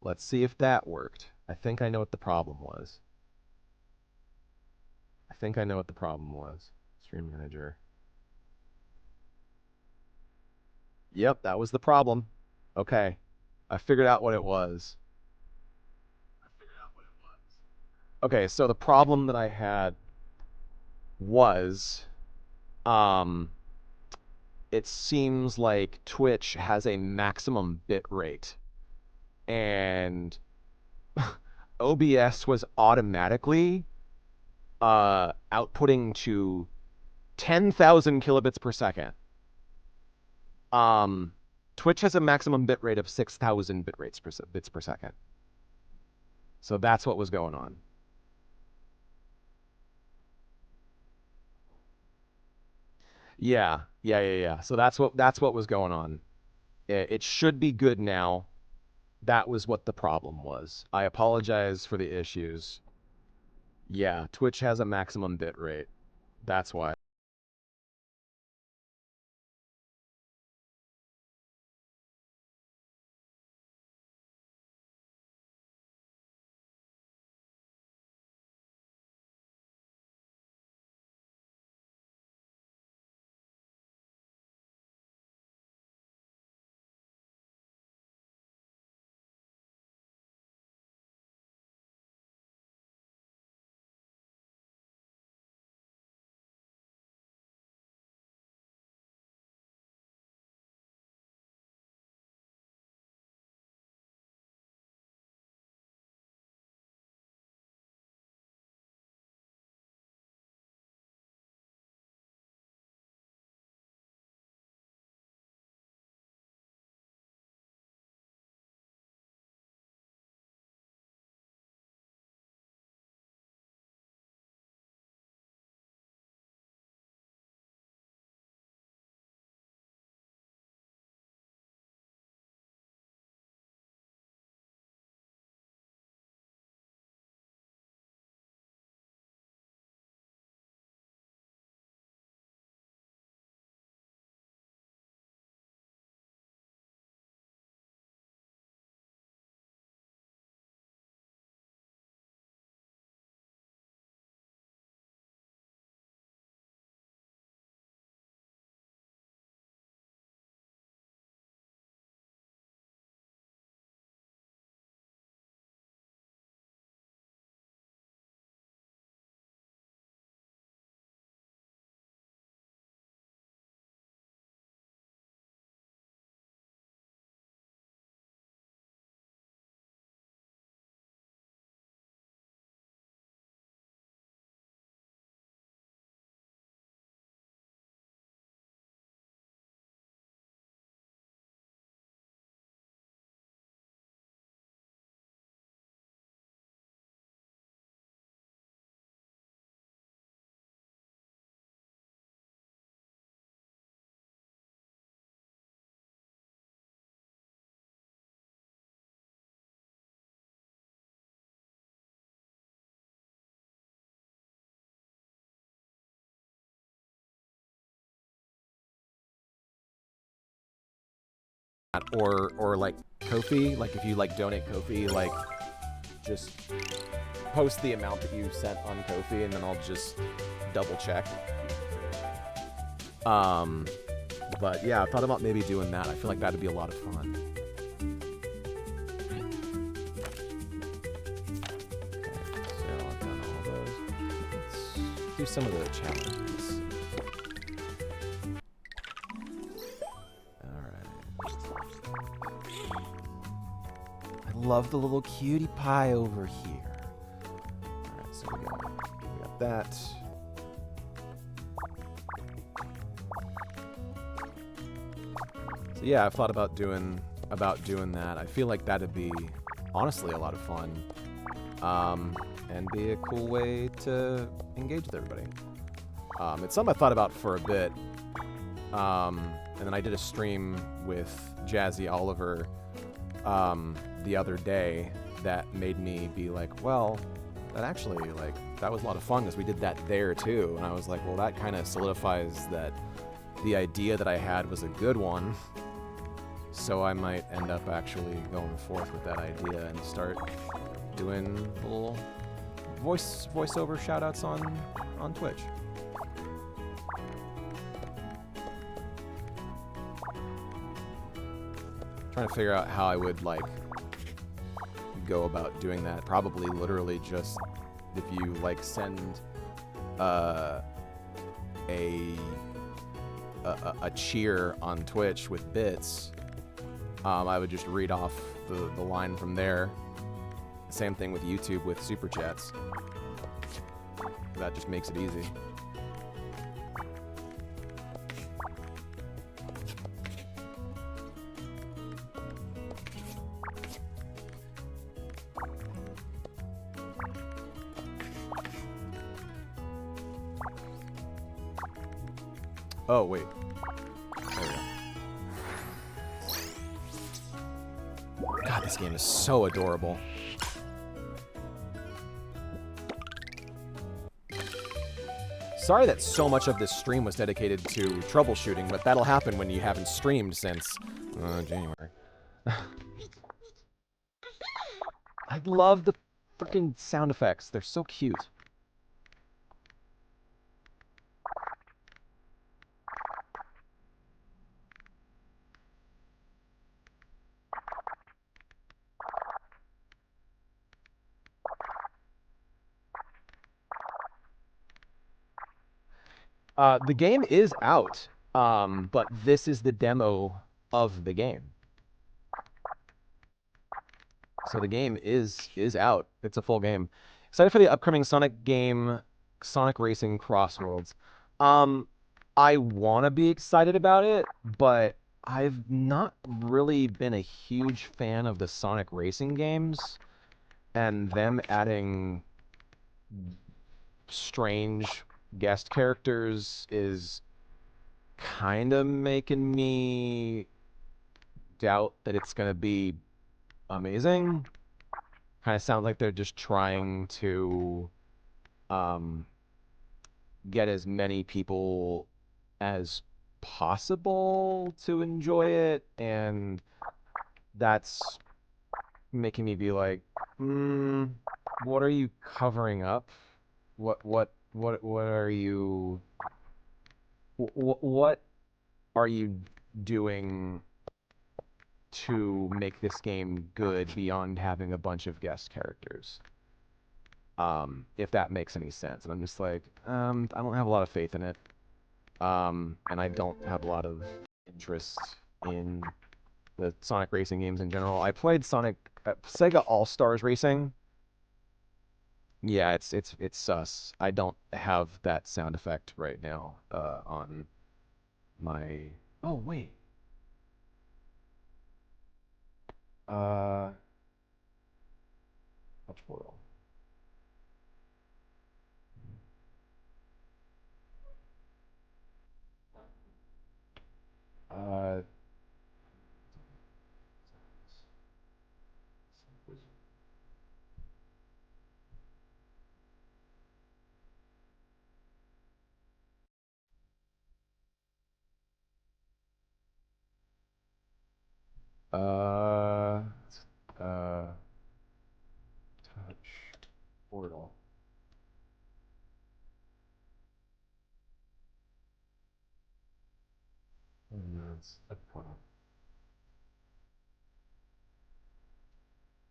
Let's see if that worked. I think I know what the problem was. Stream Manager. Yep, that was the problem. Okay. I figured out what it was. Okay, so the problem that I had was um it seems like Twitch has a maximum bit rate, and OBS was automatically outputting to 10,000 kilobits per second. Um, Twitch has a maximum bit rate of 6,000 bits per second. So that's what was going on. Yeah. So that's what was going on. It should be good now. That was what the problem was. I apologize for the issues. Yeah, Twitch has a maximum bit rate. That's why. Or like Ko-fi, like if you like donate Ko-fi, like just post the amount that you sent on Ko-fi and then I'll just double check. Um, but yeah, I thought about maybe doing that. I feel like that'd be a lot of fun. Okay, so I've done all those. Let's do some of the challenges. I love the little cutie pie over here. Alright, so we got that. So yeah, I've thought about doing that. I feel like that'd be honestly a lot of fun. And be a cool way to engage with everybody. It's something I thought about for a bit. And then I did a stream with Jazzy Oliver the other day that made me be like, well, that actually, like, that was a lot of fun because we did that there too. And I was like, well, that kind of solidifies that the idea that I had was a good one. So I might end up actually going forth with that idea and start doing little voiceover shoutouts on Twitch. Trying to figure out how I would like go about doing that. Probably literally just if you like send a cheer on Twitch with bits, I would just read off the line from there. Same thing with YouTube with super chats. That just makes it easy. Oh, wait. There we go. God, this game is so adorable. Sorry that so much of this stream was dedicated to troubleshooting, but that'll happen when you haven't streamed since January. I love the freaking sound effects. They're so cute. The game is out, but this is the demo of the game. So the game is out. It's a full game. Excited for the upcoming Sonic game, Sonic Racing Crossworlds. I want to be excited about it, but I've not really been a huge fan of the Sonic Racing games, and them adding strange guest characters is kind of making me doubt that it's going to be amazing. Kind of sounds like they're just trying to get as many people as possible to enjoy it, and that's making me be like, what are you covering up? What are you what are you doing to make this game good beyond having a bunch of guest characters? If that makes any sense. And I'm just like, I don't have a lot of faith in it. And I don't have a lot of interest in the Sonic Racing games in general. I played Sega All-Stars Racing. Yeah, it's sus. I don't have that sound effect right now on my... Oh, wait. Touch portal. Touch portal. No, it's a portal.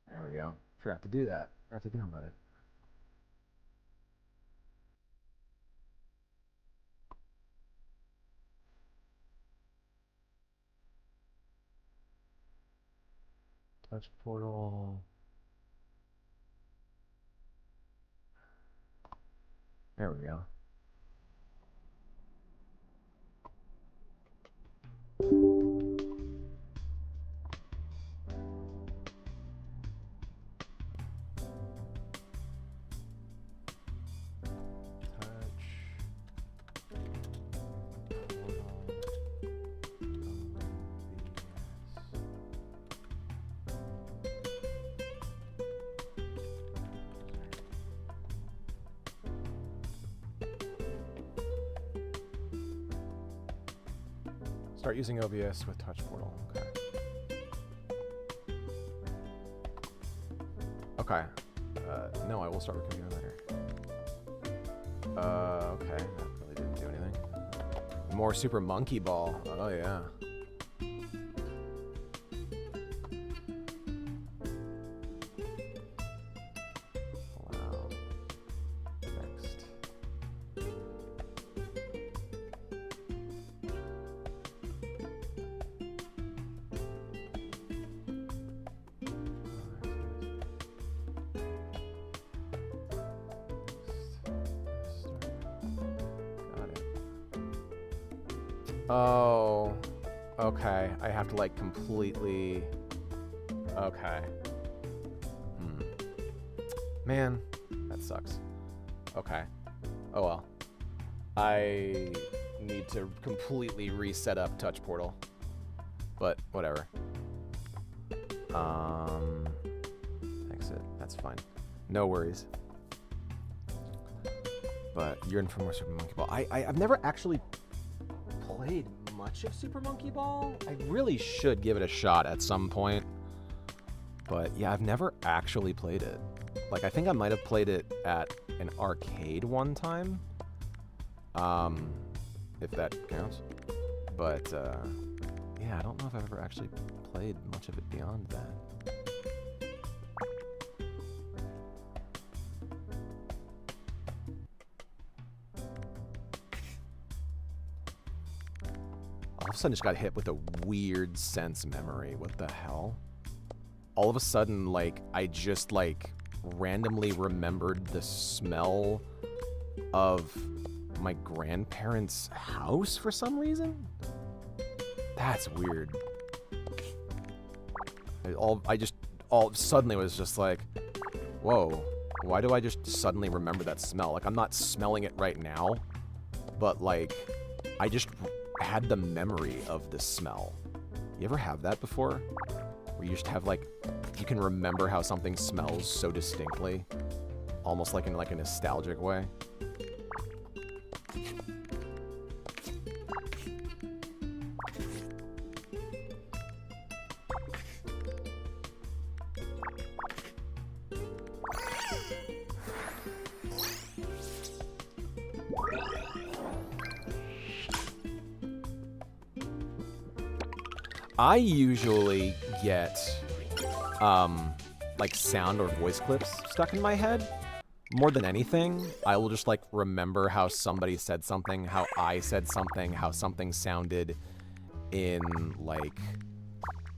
There we go. Forgot to do that. Forgot to download it. Touch portal. There we go. Start using OBS with Touch Portal. Okay. Okay. No, I will start with computer later. Okay. That really didn't do anything. More Super Monkey Ball. Oh, yeah. Wow. Next. Oh, okay. I have to like completely. Okay. Man, that sucks. Okay. Oh well. I need to completely reset up Touch Portal. But whatever. Exit. That's fine. No worries. But you're in for more Super Monkey Ball. I've never actually played much of Super Monkey Ball. I really should give it a shot at some point. But yeah, I've never actually played it. Like, I think I might have played it at an arcade one time. If that counts. But, yeah, I don't know if I've ever actually played much of it beyond that. All of a sudden, just got hit with a weird sense memory. What the hell? All of a sudden, like, I just, like, randomly remembered the smell of my grandparents' house for some reason? That's weird. Suddenly was just like, whoa, why do I just suddenly remember that smell? Like, I'm not smelling it right now, but, like, I just had the memory of the smell. You ever have that before? Where you just have, like, you can remember how something smells so distinctly, almost like in, like, a nostalgic way. I usually get, like, sound or voice clips stuck in my head. More than anything, I will just, like, remember how somebody said something, how I said something, how something sounded in, like,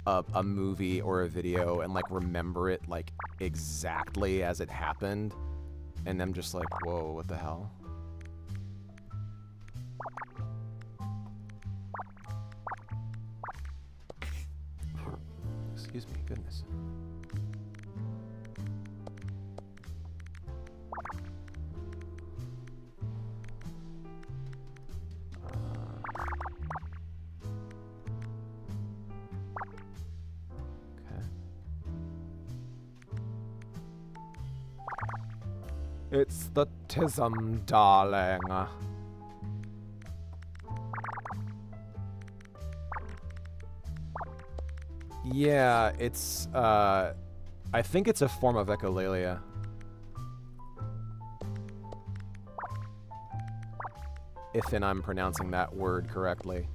a movie or a video, and, like, remember it, like, exactly as it happened. And I'm just like, whoa, what the hell? Excuse me, goodness. Okay. It's the Tism, darling. Yeah, it's, I think it's a form of echolalia. If I'm pronouncing that word correctly.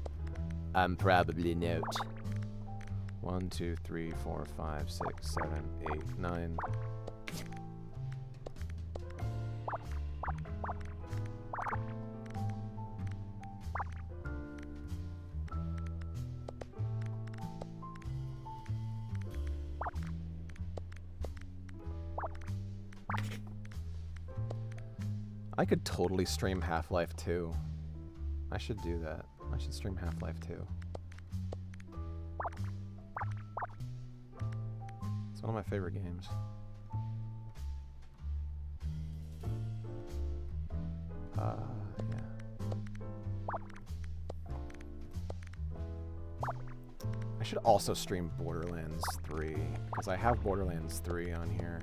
I'm probably not. 1, 2, 3, 4, 5, 6, 7, 8, 9. I could totally stream Half-Life 2. I should do that. I should stream Half-Life 2. It's one of my favorite games. Yeah. I should also stream Borderlands 3, because I have Borderlands 3 on here.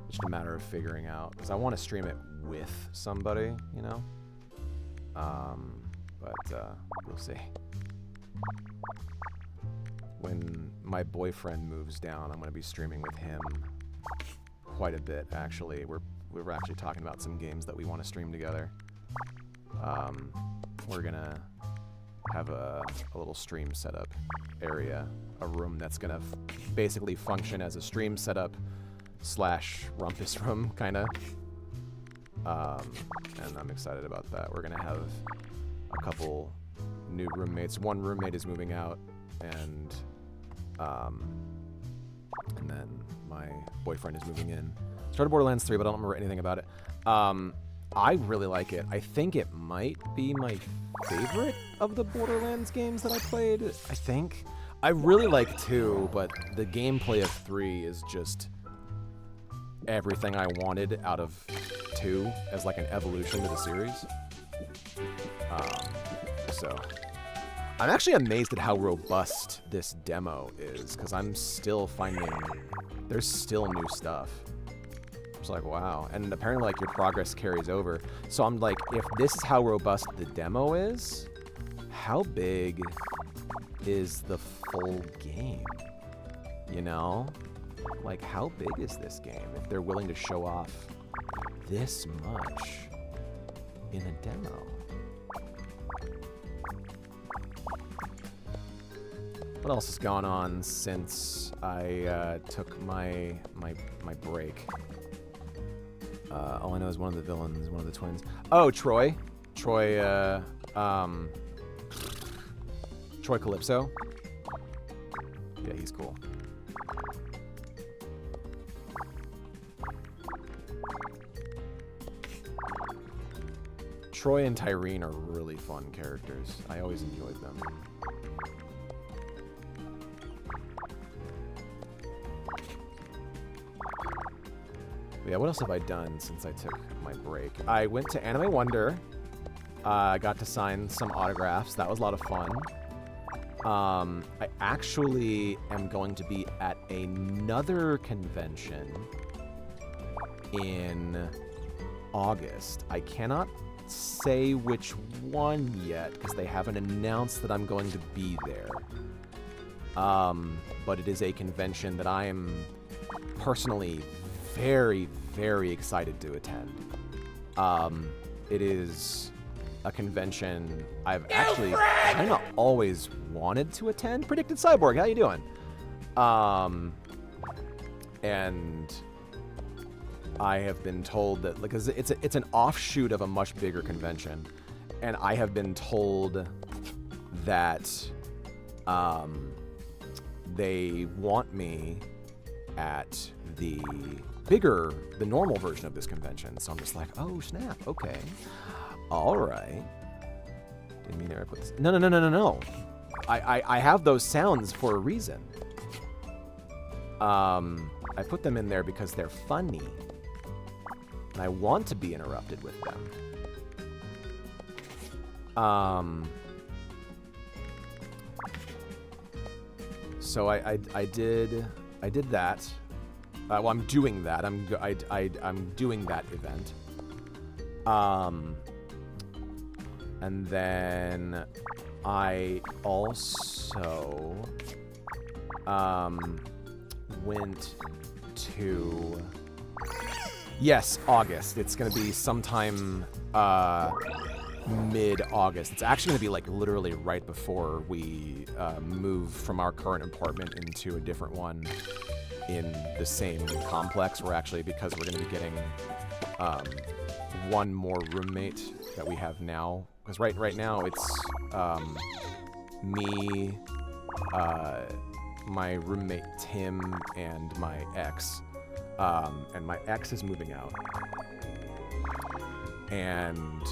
It's just a matter of figuring out, because I want to stream it with somebody, you know? But we'll see. When my boyfriend moves down, I'm going to be streaming with him. quite a bit, actually. We're actually talking about some games that we want to stream together. We're gonna have a little stream setup area, a room that's gonna basically function as a stream setup / rumpus room, kind of. And I'm excited about that. We're gonna have a couple new roommates. One roommate is moving out, and then my boyfriend is moving in. Started Borderlands 3, but I don't remember anything about it. I really like it. I think it might be my favorite of the Borderlands games that I played. I think. I really like 2, but the gameplay of 3 is just everything I wanted out of 2 as like an evolution to the series. So I'm actually amazed at how robust this demo is, because I'm still finding there's still new stuff. It's like, wow. And apparently, like, your progress carries over. So I'm like, if this is how robust the demo is, how big is the full game? You know? Like, how big is this game if they're willing to show off this much in a demo? What else has gone on since I took my break? All I know is one of the villains, one of the twins. Oh, Troy. Troy Calypso. Yeah, he's cool. Troy and Tyreen are really fun characters. I always enjoyed them. Yeah, what else have I done since I took my break? I went to Anime Wonder. Got to sign some autographs. That was a lot of fun. I actually am going to be at another convention in August. I cannot say which one yet because they haven't announced that I'm going to be there. But it is a convention that I am personally very, very excited to attend. It is a convention I've actually kind of always wanted to attend. Predicted Cyborg, how you doing? And I have been told that, like, it's an offshoot of a much bigger convention, and I have been told that they want me at the normal version of this convention. So I'm just like, oh snap, okay, all right. Didn't mean to put this. No. I have those sounds for a reason. I put them in there because they're funny, and I want to be interrupted with them. So I did that. Well, I'm doing that. I'm doing that event. And then I also went to, yes, August. It's gonna be sometime mid-August. It's actually gonna be like literally right before we move from our current apartment into a different one in the same complex. We're actually, because we're going to be getting one more roommate that we have now. Because right now it's me, my roommate Tim, and my ex. And my ex is moving out. And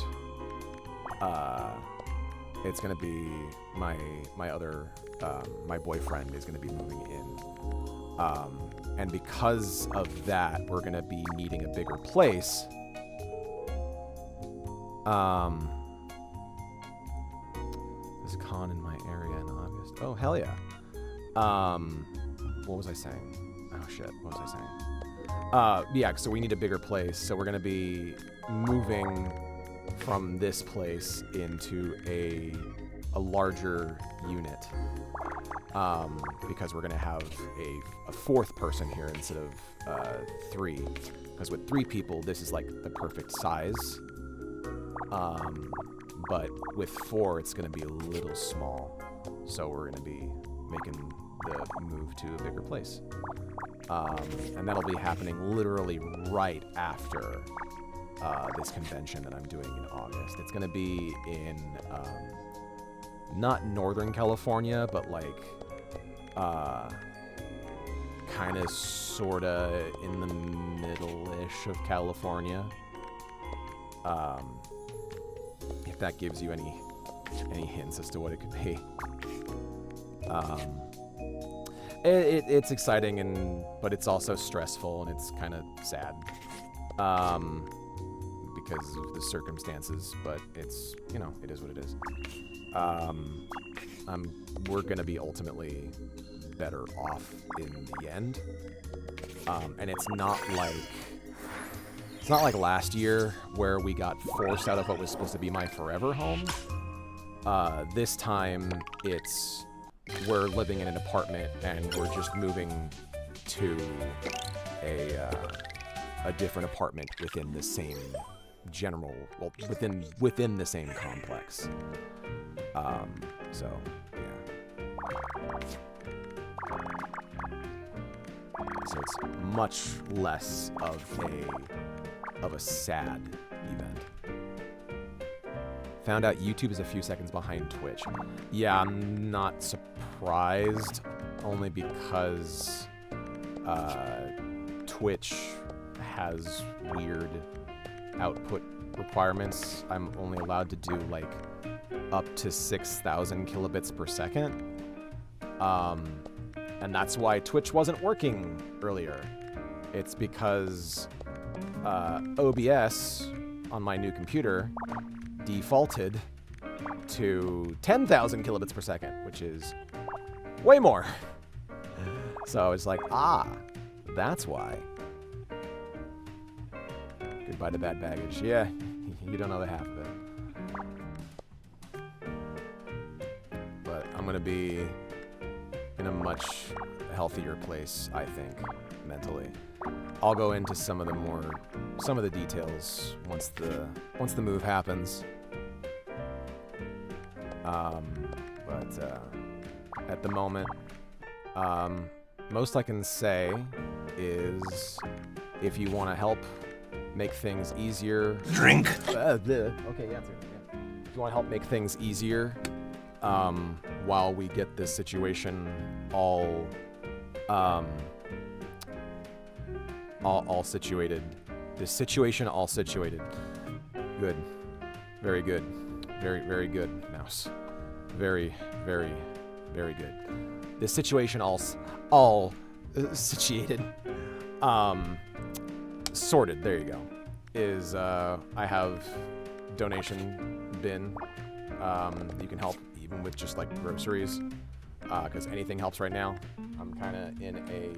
it's going to be my other, my boyfriend is going to be moving in. And because of that, we're going to be needing a bigger place. There's a con in my area in August. Oh, hell yeah. What was I saying? Oh, shit. What was I saying? Yeah, so we need a bigger place. So we're going to be moving from this place into a larger unit. because we're going to have a fourth person here instead of 3. Because with 3 people, this is like the perfect size. But with 4, it's going to be a little small. So we're going to be making the move to a bigger place. And that'll be happening literally right after this convention that I'm doing in August. It's going to be in not Northern California, but like kind of sort of in the middle-ish of California. If that gives you any hints as to what it could be. It's exciting, but it's also stressful, and it's kind of sad because of the circumstances, but it's, you know, it is what it is. We're going to be ultimately better off in the end. And it's not like last year where we got forced out of what was supposed to be my forever home. This time we're living in an apartment and we're just moving to a different apartment within the same within the same complex. So yeah. So it's much less of a sad event. Found out YouTube is a few seconds behind Twitch. Yeah, I'm not surprised, only because Twitch has weird output requirements. I'm only allowed to do like up to 6,000 kilobits per second. And that's why Twitch wasn't working earlier. It's because OBS on my new computer defaulted to 10,000 kilobits per second, which is way more. So it's like, that's why. Goodbye to bad baggage. Yeah, you don't know the half of it. But I'm gonna be in a much healthier place, I think, mentally. I'll go into some of the details once the move happens. But at the moment, most I can say is if you want to help make things easier. Drink. Okay, yeah. If you want to help make things easier, while we get this situation all situated. This situation all situated. Good. Very good. Very, very good, Mouse. Very, very, very good. This situation all situated. Sorted. There you go. Is I have donation bin. You can help even with just like groceries, because anything helps right now. I'm kind of in a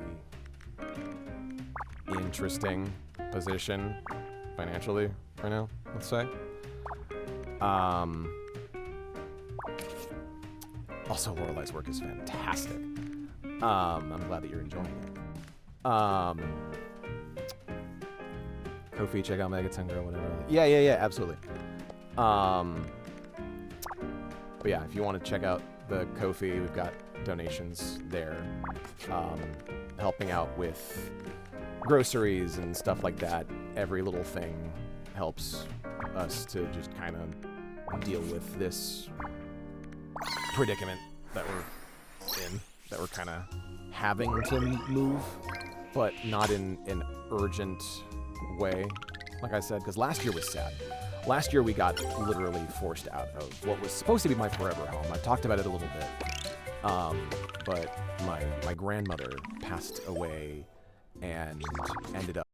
interesting position financially right now, let's say. Also, Lorelai's work is fantastic. I'm glad that you're enjoying it. Ko-fi, check out Megaton Girl, whatever. Yeah, absolutely. But yeah, if you want to check out the Ko-fi, we've got donations there. Helping out with groceries and stuff like that. Every little thing helps us to just kind of deal with this predicament that we're in, that we're kind of having to move, but not in an urgent way, like I said, because last year was sad. Last year we got literally forced out of what was supposed to be my forever home. I've talked about it a little bit, but my grandmother passed away and ended up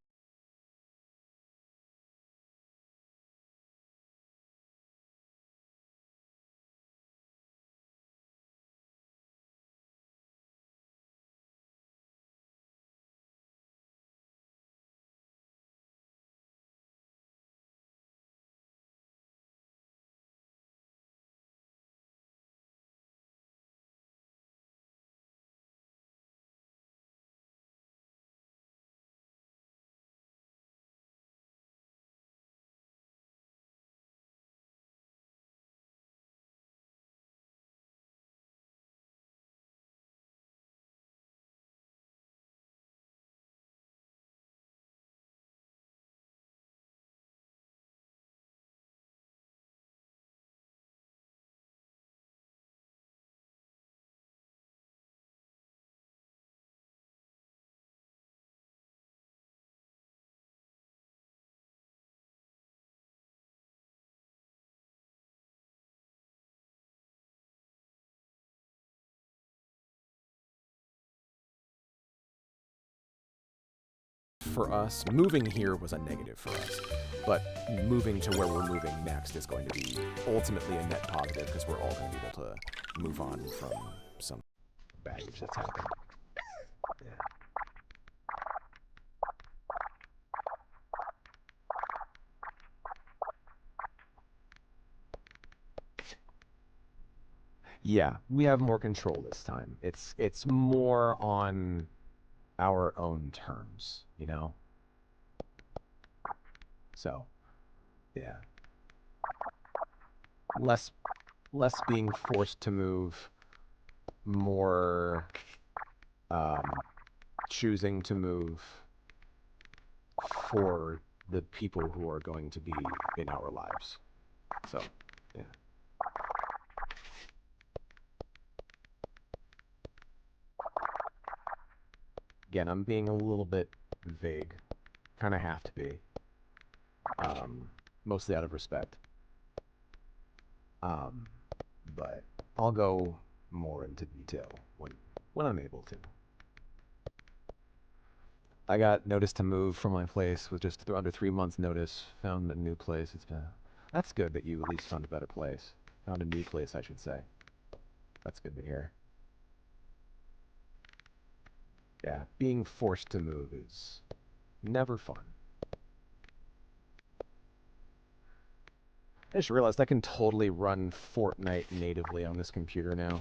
for us. Moving here was a negative for us. But moving to where we're moving next is going to be ultimately a net positive because we're all going to be able to move on from some baggage that's happened. Yeah. Yeah, we have more control this time. It's more on our own terms, you know? So, yeah. Less being forced to move, more choosing to move for the people who are going to be in our lives. So, yeah. Again, I'm being a little bit vague. Kind of have to be. Mostly out of respect. But I'll go more into detail when I'm able to. I got notice to move from my place with just under 3 months notice. Found a new place. That's good that you at least found a better place. Found a new place, I should say. That's good to hear. Yeah, being forced to move is never fun. I just realized I can totally run Fortnite natively on this computer now.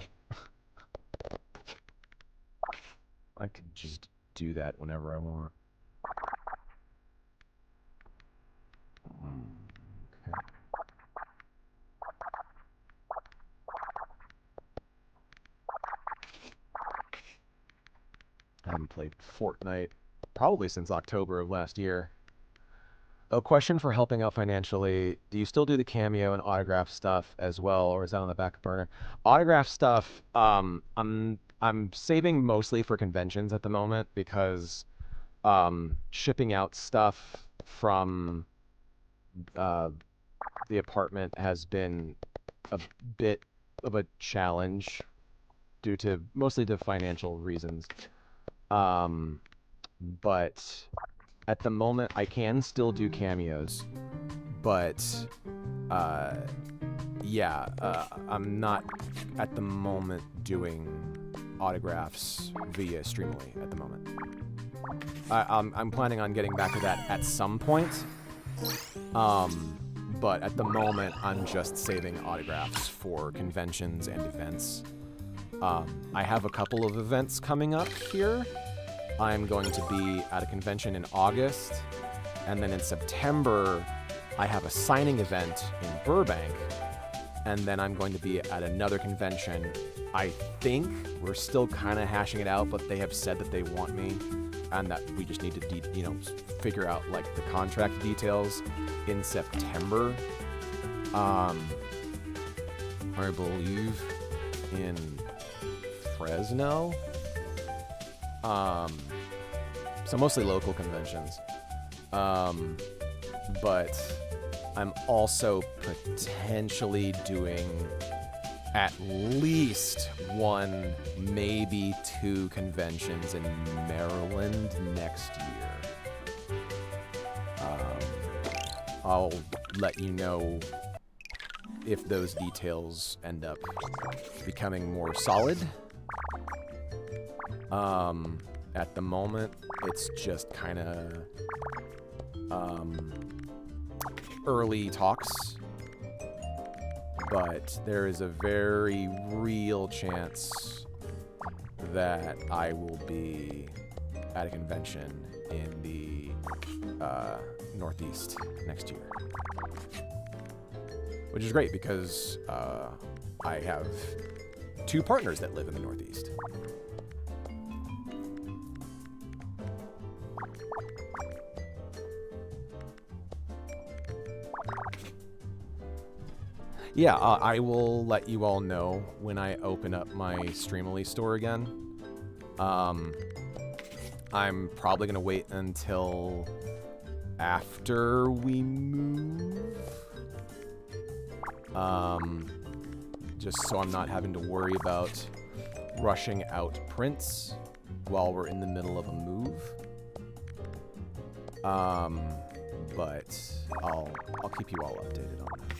I could just do that whenever I want. Okay. I haven't played Fortnite probably since October of last year. A question for helping out financially. Do you still do the cameo and autograph stuff as well, or is that on the back burner? Autograph stuff, I'm saving mostly for conventions at the moment because shipping out stuff from the apartment has been a bit of a challenge due to mostly to financial reasons. But at the moment, I can still do cameos, but yeah, I'm not at the moment doing autographs via Streamily at the moment. I'm planning on getting back to that at some point, but at the moment, I'm just saving autographs for conventions and events. I have a couple of events coming up here. I'm going to be at a convention in August, and then in September, I have a signing event in Burbank, and then I'm going to be at another convention. I think we're still kind of hashing it out, but they have said that they want me, and that we just need to, figure out like the contract details in September. I believe in Fresno. So mostly local conventions. But I'm also potentially doing at least 1, maybe 2 conventions in Maryland next year. I'll let you know if those details end up becoming more solid. At the moment, it's just kind of early talks, but there is a very real chance that I will be at a convention in the Northeast next year, which is great because I have 2 partners that live in the Northeast. Yeah, I will let you all know when I open up my Streamily store again. I'm probably going to wait until after we move. Just so I'm not having to worry about rushing out prints while we're in the middle of a move. But I'll keep you all updated on that.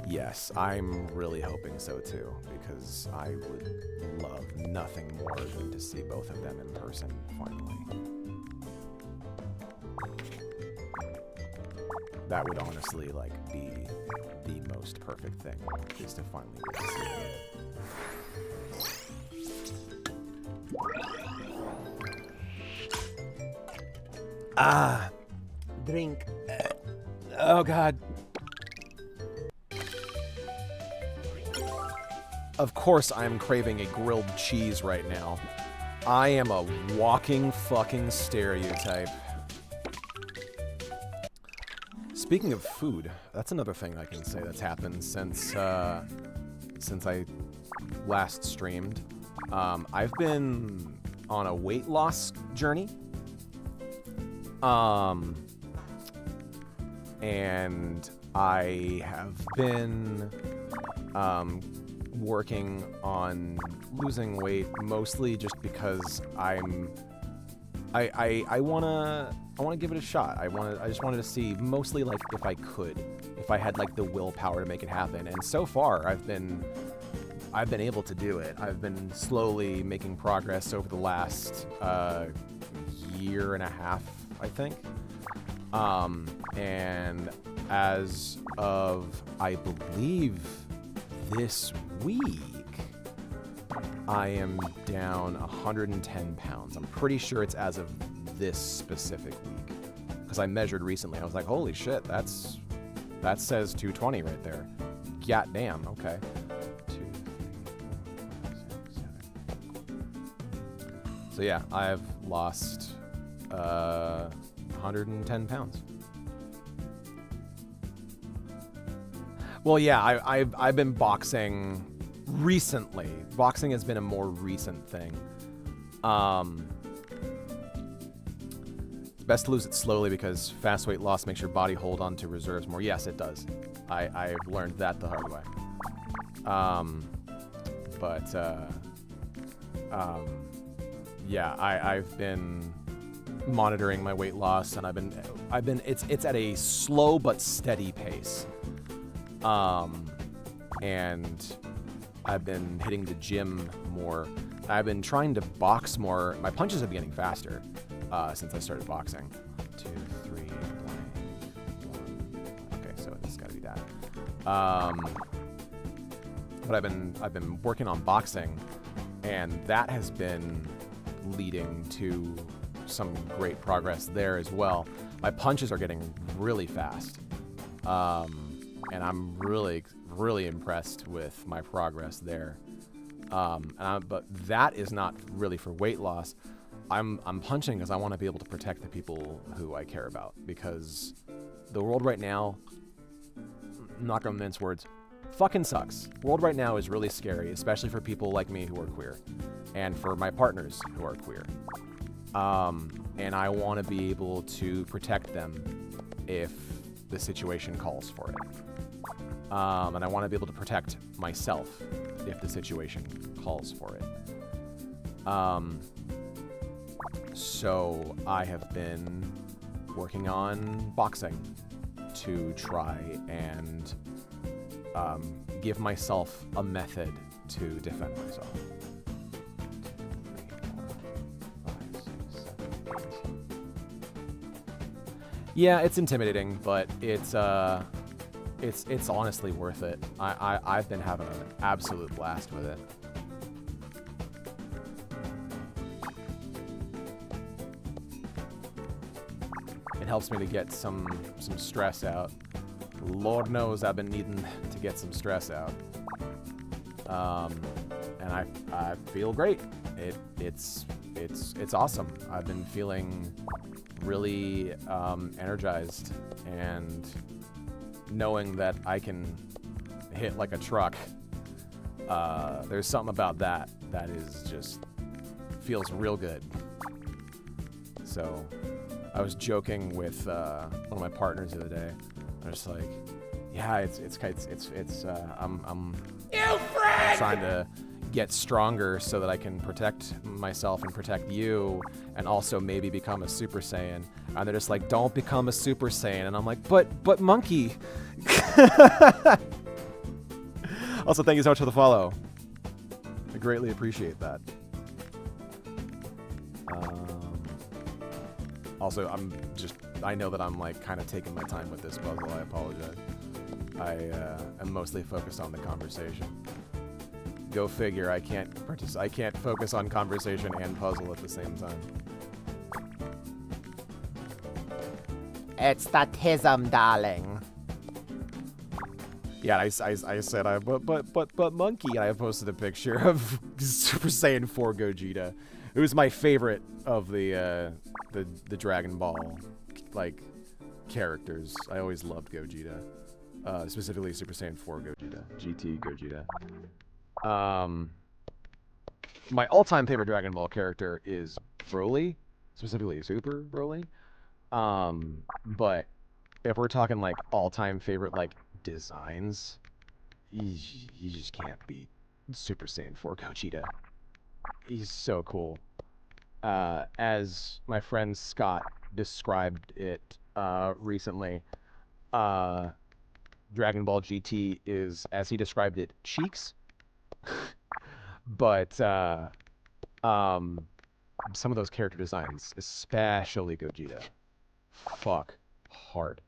Yes, I'm really hoping so too, because I would love nothing more than to see both of them in person finally. That would honestly like be the most perfect thing, is to finally get to see them. Ah, drink. Oh God. Of course I'm craving a grilled cheese right now. I am a walking fucking stereotype. Speaking of food, that's another thing I can say that's happened since I last streamed. I've been on a weight loss journey. And I have been working on losing weight mostly just because I wanna give it a shot. I just wanted to see, mostly like if I had like the willpower to make it happen. And so far I've been able to do it. I've been slowly making progress over the last year and a half, I think. And as of, I believe, this week, I am down 110 pounds. I'm pretty sure it's as of this specific week, because I measured recently. I was like, holy shit, that says 220 right there. God damn, okay. 2, 3, 4, 5, 6, 7. So yeah, I've lost 110 pounds. Well, yeah, I've been boxing recently. Boxing has been a more recent thing. It's best to lose it slowly because fast weight loss makes your body hold on to reserves more. Yes, it does. I've learned that the hard way. Yeah, I've been monitoring my weight loss, and I've been it's at a slow but steady pace. And I've been hitting the gym more. I've been trying to box more. My punches have been getting faster since I started boxing. 2, 3, 1. Okay, so it's got to be that. But I've been working on boxing, and that has been leading to some great progress there as well. My punches are getting really fast. And I'm really, really impressed with my progress there. But that is not really for weight loss. I'm punching because I want to be able to protect the people who I care about. Because the world right now, not gonna mince words, fucking sucks. The world right now is really scary, especially for people like me who are queer, and for my partners who are queer. And I want to be able to protect them if the situation calls for it. And I want to be able to protect myself if the situation calls for it. So I have been working on boxing to try and give myself a method to defend myself. 2, 3, 4, 5, 6, 7, 8. Yeah, it's intimidating, but it's honestly worth it. I've been having an absolute blast with it. It helps me to get some stress out. Lord knows I've been needing to get some stress out. And I feel great. It's awesome. I've been feeling really energized, and knowing that I can hit like a truck, there's something about that is just feels real good. So I was joking with one of my partners the other day. I was like, yeah, I'm trying to get stronger so that I can protect myself and protect you, and also maybe become a Super Saiyan. And they're just like, don't become a Super Saiyan. And I'm like, but Monkey. Also, thank you so much for the follow. I greatly appreciate that. Also, I know that I'm like kind of taking my time with this puzzle. I apologize. I am mostly focused on the conversation. Go figure. I can't focus on conversation and puzzle at the same time. It's the tism, darling. Yeah, I said, but Monkey, and I posted a picture of Super Saiyan 4 Gogeta. It was my favorite of the Dragon Ball, like, characters. I always loved Gogeta. Specifically Super Saiyan 4 Gogeta. GT Gogeta. My all-time favorite Dragon Ball character is Broly. Specifically Super Broly. But if we're talking, like, all-time favorite, like, designs, you just can't beat Super Saiyan 4 Gogeta. He's so cool. As my friend Scott described it recently, Dragon Ball GT is, as he described it, cheeks. But some of those character designs, especially Gogeta, fuck hard.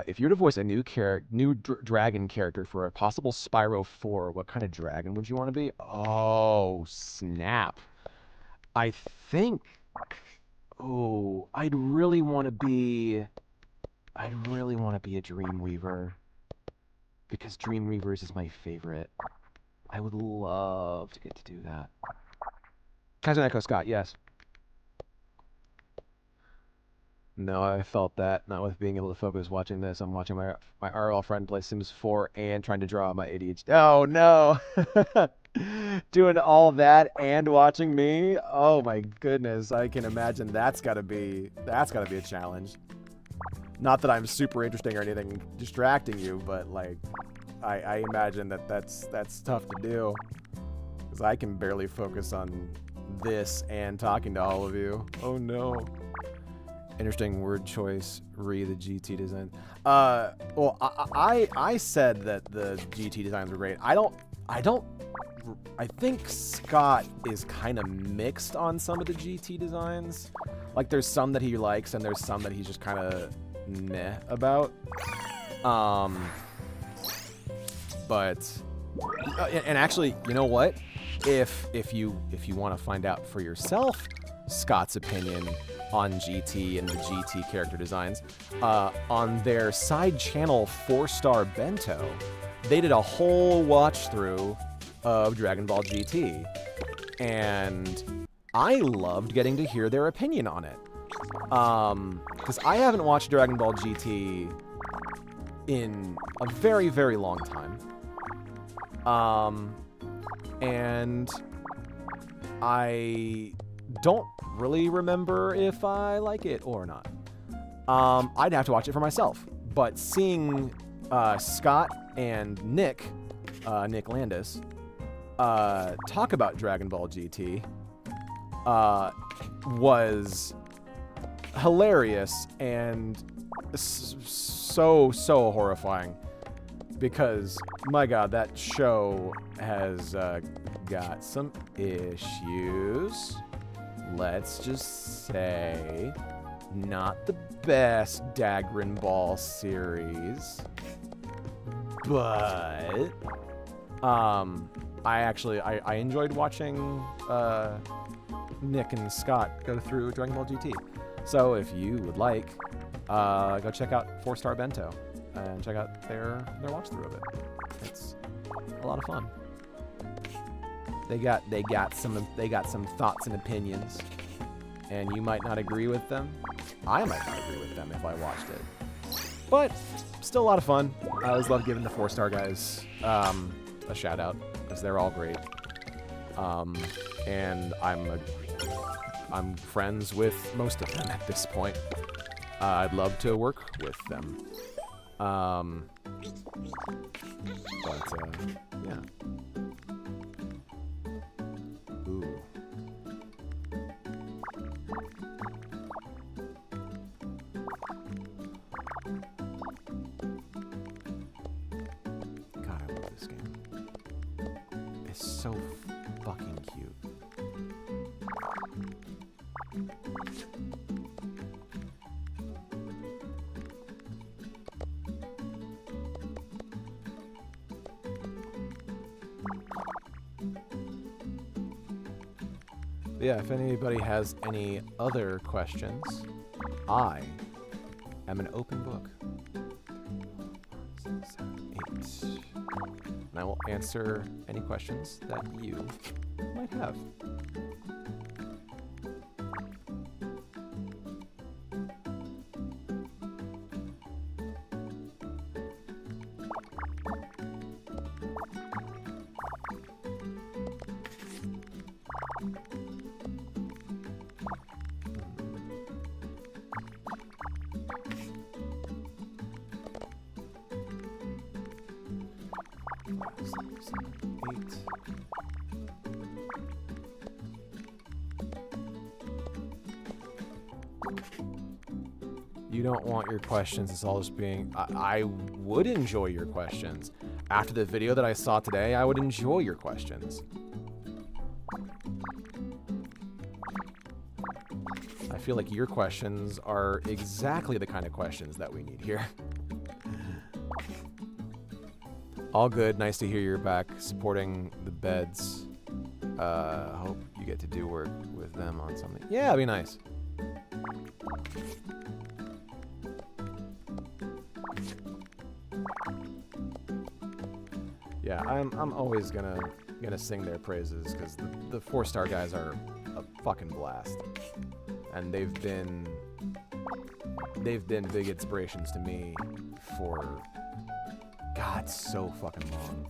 If you were to voice a new dragon character for a possible Spyro 4, what kind of dragon would you want to be? Oh, snap. I think... Oh, I'd really want to be a Dreamweaver. Because Dreamweavers is my favorite. I would love to get to do that. Kaiser Echo Scott, yes. No, I felt that. Not with being able to focus watching this. I'm watching my RL friend play Sims 4 and trying to draw my ADHD. Oh, no. Doing all that and watching me? Oh, my goodness. I can imagine that's got to be a challenge. Not that I'm super interesting or anything distracting you, but, like, I imagine that's tough to do. Because I can barely focus on this and talking to all of you. Oh, no. Interesting word choice, the GT design. Well, I said that the GT designs were great. I think Scott is kind of mixed on some of the GT designs. Like, there's some that he likes, and there's some that he's just kind of meh about. But, and actually, you know what? If you want to find out for yourself Scott's opinion on GT and the GT character designs, on their side channel 4-Star Bento, they did a whole watch through of Dragon Ball GT, and I loved getting to hear their opinion on it. Because I haven't watched Dragon Ball GT in a very, very long time. And I don't really remember if I like it or not. I'd have to watch it for myself. But seeing Scott and Nick Landis, talk about Dragon Ball GT was hilarious and so horrifying. Because, my God, that show has got some issues. Let's just say, not the best Dagran Ball series, but I enjoyed watching Nick and Scott go through Dragon Ball GT. So if you would like, go check out 4-Star Bento and check out their watch through of it. It's a lot of fun. They got some thoughts and opinions, and you might not agree with them. I might not agree with them if I watched it, but still a lot of fun. I always love giving the 4-Star guys a shout out because they're all great. And I'm friends with most of them at this point. I'd love to work with them. But, yeah. Ooh. God, I love this game. It's so fucking cute. Yeah, if anybody has any other questions, I am an open book. 6, 7, 8. And I will answer any questions that you might have. You don't want your questions. It's all just being... I would enjoy your questions. After the video that I saw today, I would enjoy your questions. I feel like your questions are exactly the kind of questions that we need here. All good. Nice to hear you're back supporting the beds. Hope you get to do work with them on something. Yeah, it'd be nice. Yeah, I'm always gonna sing their praises because the 4-star guys are a fucking blast, and they've been big inspirations to me for God so fucking long.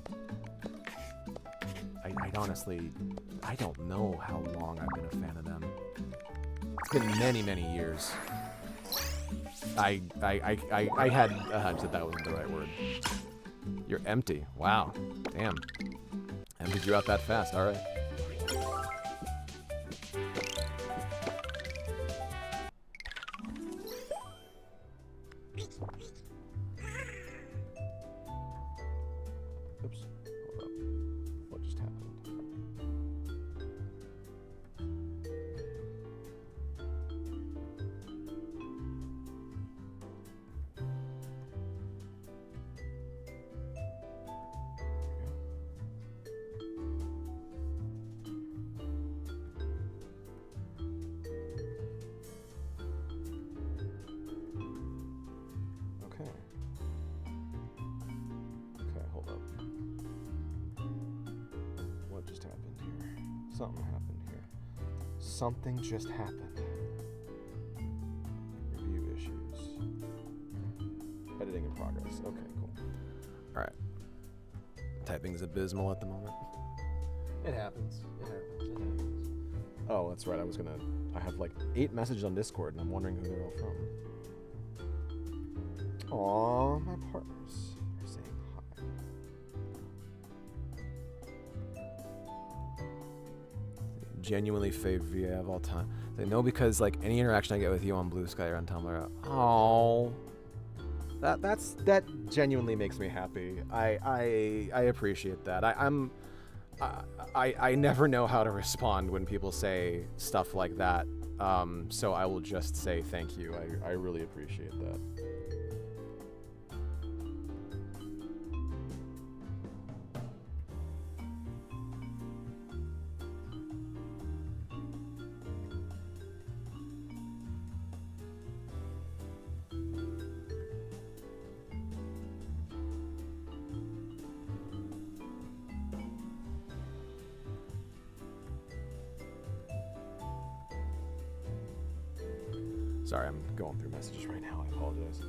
I honestly don't know how long I've been a fan of them. It's been many years. I had a hunch that wasn't the right word. You're empty. Wow. Damn. Emptied you out that fast. All right. Oops. Hold up. What just happened? Something happened here. Something just happened. Review issues. Editing in progress. Okay, cool. Alright. Typing's abysmal at the moment. It happens. It happens. It happens. Oh, that's right. I have like 8 messages on Discord, and I'm wondering who they're all from. Aw, my partners are saying hi. Genuinely favorite VA of all time. They know because like any interaction I get with you on Blue Sky or on Tumblr. Oh, that genuinely makes me happy. I appreciate that. I never know how to respond when people say stuff like that. So I will just say thank you. I really appreciate that. Sorry, I'm going through messages right now. I apologize.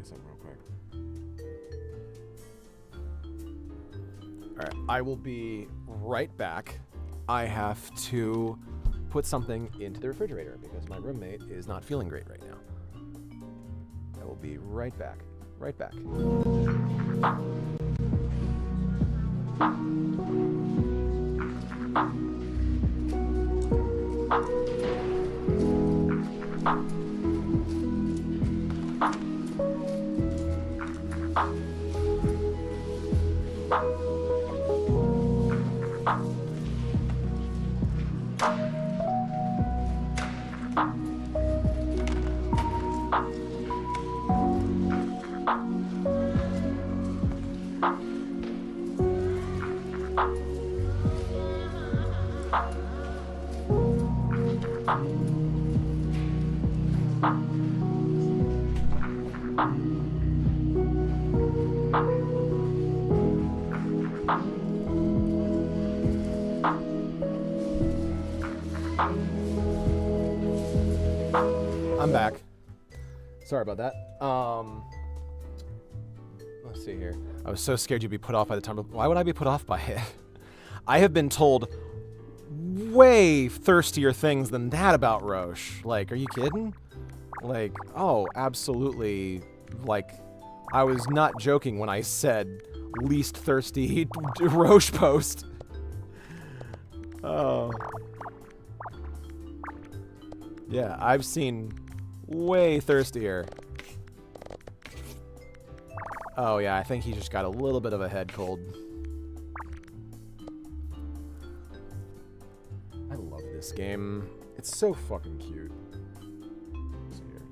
something real quick. All right, I will be right back. I have to put something into the refrigerator because my roommate is not feeling great right now. I will be right back. Right back. I'm back. Sorry about that. Let's see here. I was so scared you'd be put off by the timer. Why would I be put off by it? I have been told way thirstier things than that about Roche. Like, are you kidding? Like, oh, absolutely. Like, I was not joking when I said least thirsty Roche post. Oh. Yeah, I've seen way thirstier. Oh yeah, I think he just got a little bit of a head cold. I love this game. It's so fucking cute. Let's see here.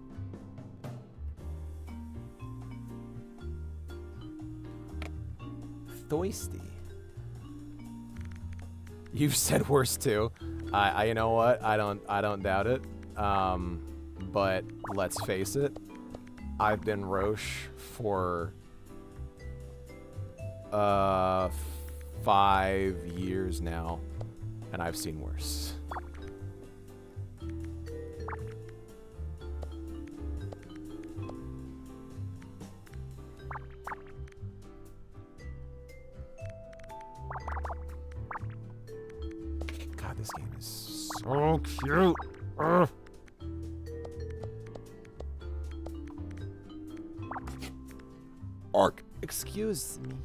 Thirsty. You've said worse too. I you know what? I don't doubt it. But let's face it, I've been Roche for 5 years now, and I've seen worse. God, this game is so cute. Ugh. Ark. Excuse me.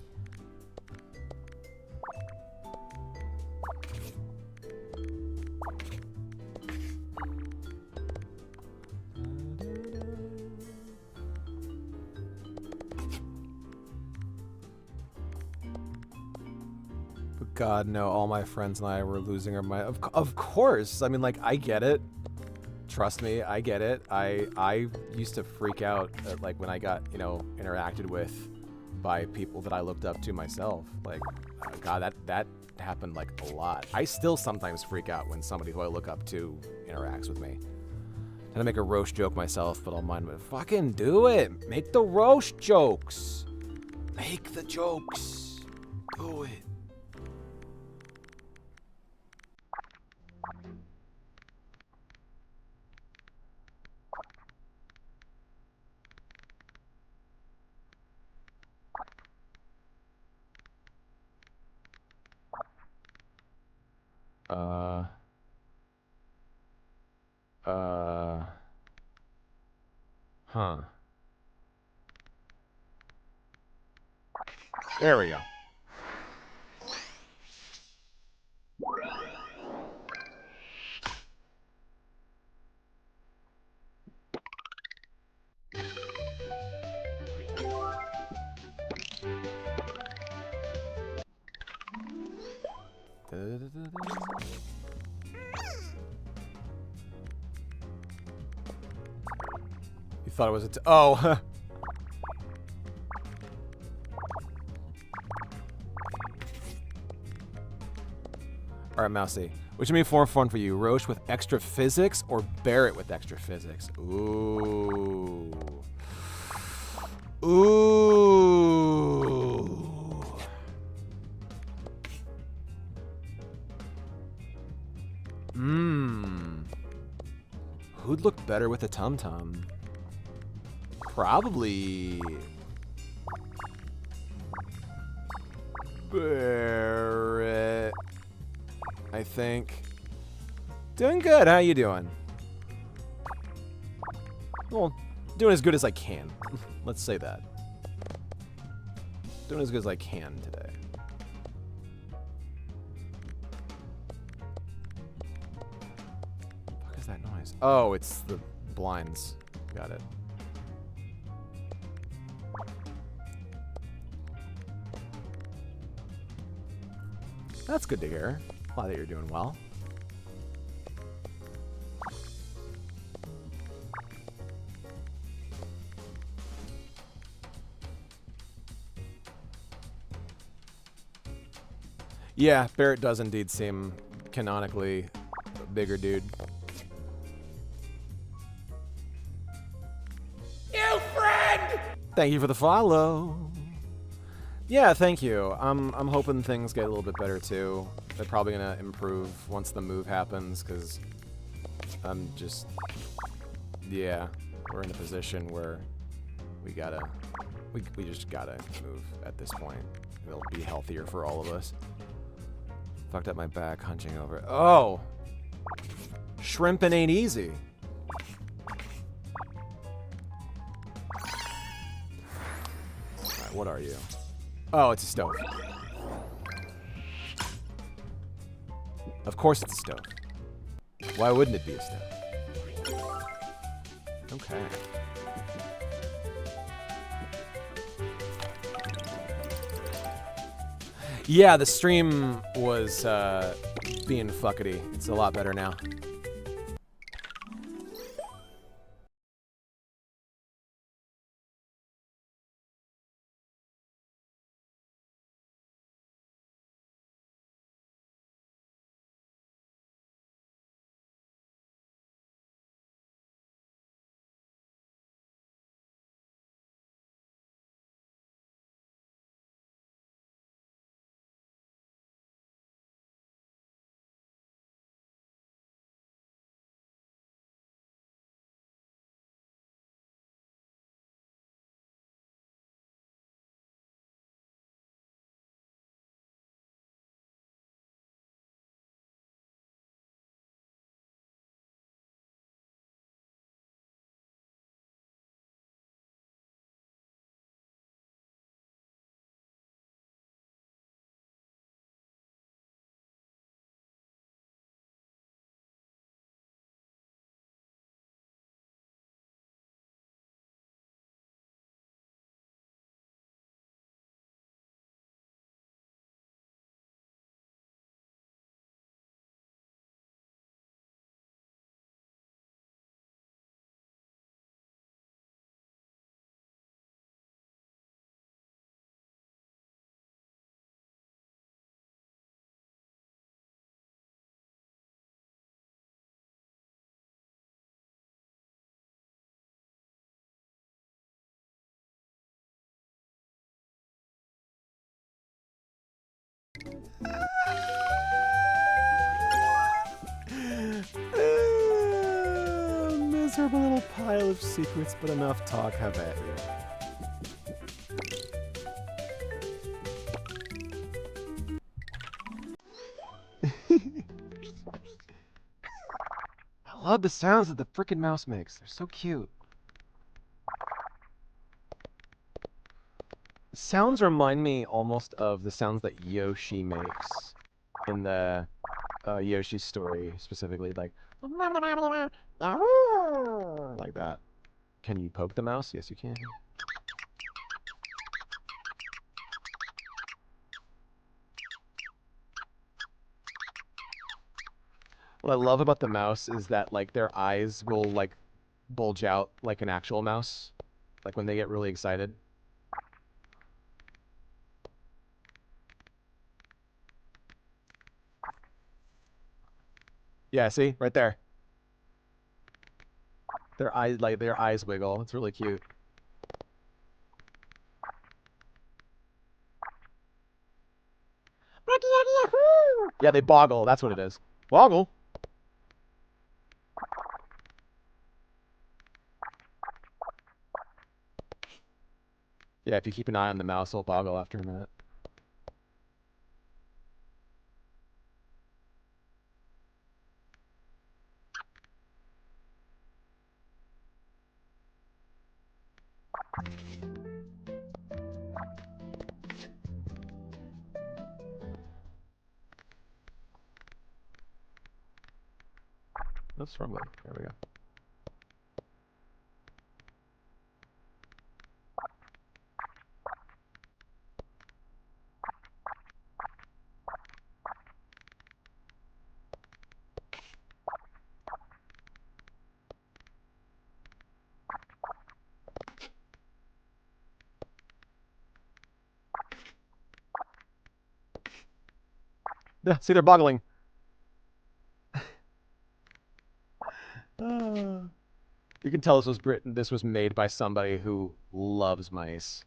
But God, no, all my friends and I were losing our mind. Of course. I mean, like, I get it. Trust me, I get it. I used to freak out like when I got, you know, interacted with by people that I looked up to myself. Like, God, that happened like a lot. I still sometimes freak out when somebody who I look up to interacts with me. Trying to make a Roche joke myself, but I'll mind it. Fucking do it. Make the Roche jokes. Make the jokes. Do it. Huh. There we go. You thought it was oh. Alright, Mousy. Which would be more fun for you? Roche with extra physics or Barret with extra physics? Ooh. Ooh. Mmm. Who'd look better with a tum-tum? probably Barret, I think. Doing good. How you doing? Well, doing as good as I can. Let's say that. Doing as good as I can today. What is that noise? Oh, it's the blinds. Got it. That's good to hear. Glad that you're doing well. Yeah, Barret does indeed seem canonically a bigger dude. You friend! Thank you for the follow. Yeah, thank you. I'm hoping things get a little bit better too. They're probably gonna improve once the move happens, because I'm just, yeah, we're in a position where we just gotta move at this point. It'll be healthier for all of us. Fucked up my back hunching over. Oh! Shrimping ain't easy. Alright, what are you? Oh, it's a stove. Of course it's a stove. Why wouldn't it be a stove? Okay. Yeah, the stream was being fuckety. It's a lot better now. Miserable little pile of secrets, but enough talk. Have at you. I love the sounds that the frickin' mouse makes. They're so cute. Sounds remind me almost of the sounds that Yoshi makes in the Yoshi story, specifically, like that. Can you poke the mouse? Yes, you can. What I love about the mouse is that, like, their eyes will, like, bulge out like an actual mouse, like when they get really excited. Yeah, see? Right there. Their eyes wiggle. It's really cute. Yeah, they boggle. That's what it is. Boggle? Yeah, if you keep an eye on the mouse, it'll boggle after a minute. That's wrong button. There we go. Yeah, see, they're boggling. You can tell this was made by somebody who loves mice.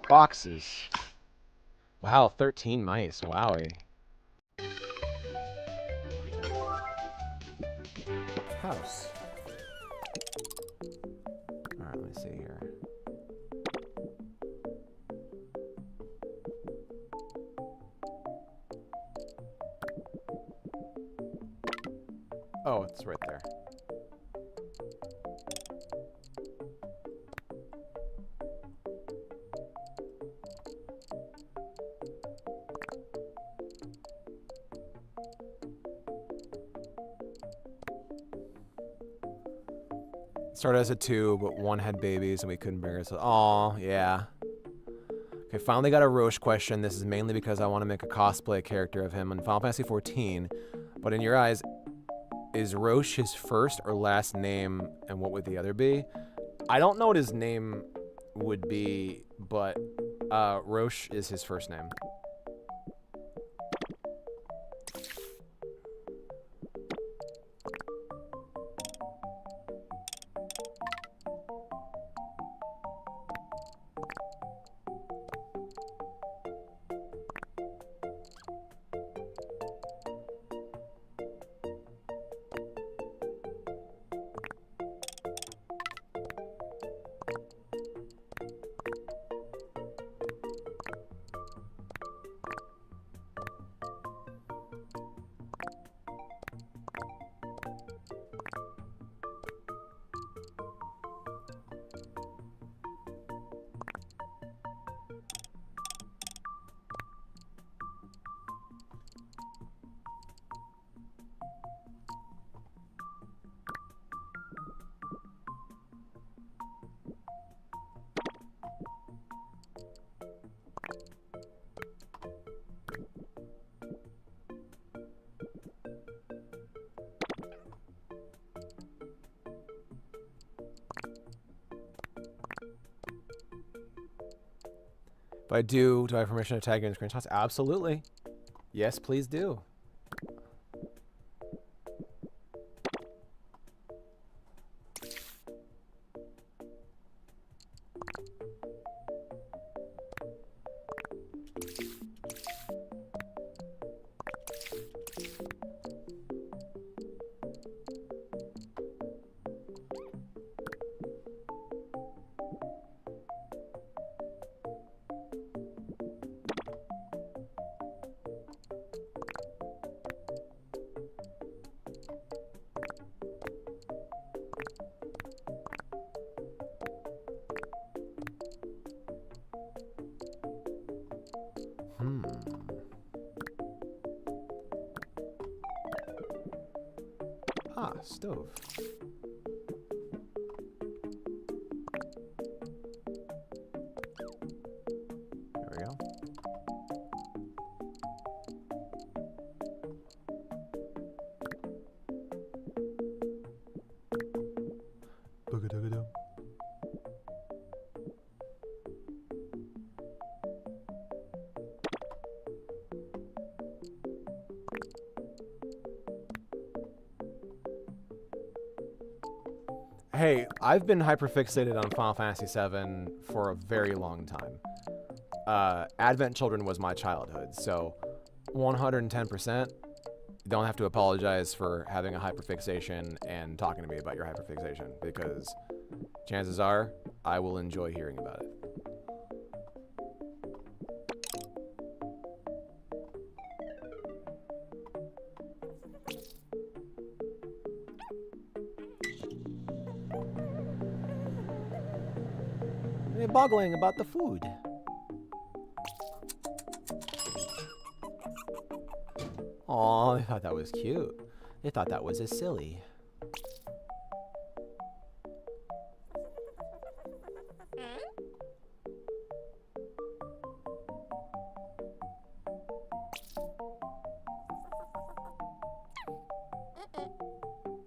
Boxes. Wow, 13 mice. Wowie. House. Alright, let me see here. Oh, it's right there. Started as a 2, but 1 had babies and we couldn't bring ourselves. Aw, yeah. Okay, finally got a Roche question. This is mainly because I want to make a cosplay character of him in Final Fantasy XIV. But in your eyes, is Roche his first or last name, and what would the other be? I don't know what his name would be, but Roche is his first name. If I do I have permission to tag you in screenshots? Absolutely. Yes, please do. Ah, stove. There we go. Boogadoogadoo. Hey, I've been hyperfixated on Final Fantasy VII for a very long time. Advent Children was my childhood, so 110%. You don't have to apologize for having a hyperfixation and talking to me about your hyperfixation, because chances are I will enjoy hearing about it. They're boggling about the food. Aw, they thought that was cute. They thought that was a silly.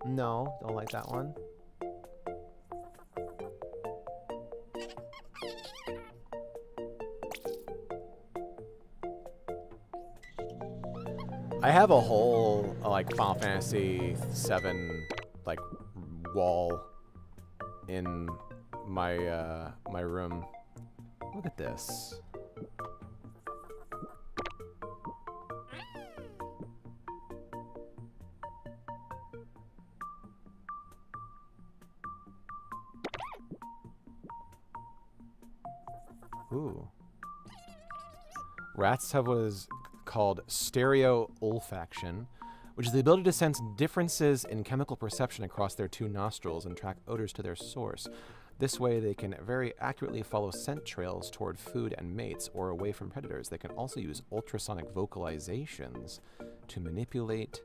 No, don't like that one. I have a whole like Final Fantasy VII like wall in my my room. Look at this. Ooh. Rats have what is called stereo olfaction, which is the ability to sense differences in chemical perception across their two nostrils and track odors to their source. This way, they can very accurately follow scent trails toward food and mates or away from predators. They can also use ultrasonic vocalizations to manipulate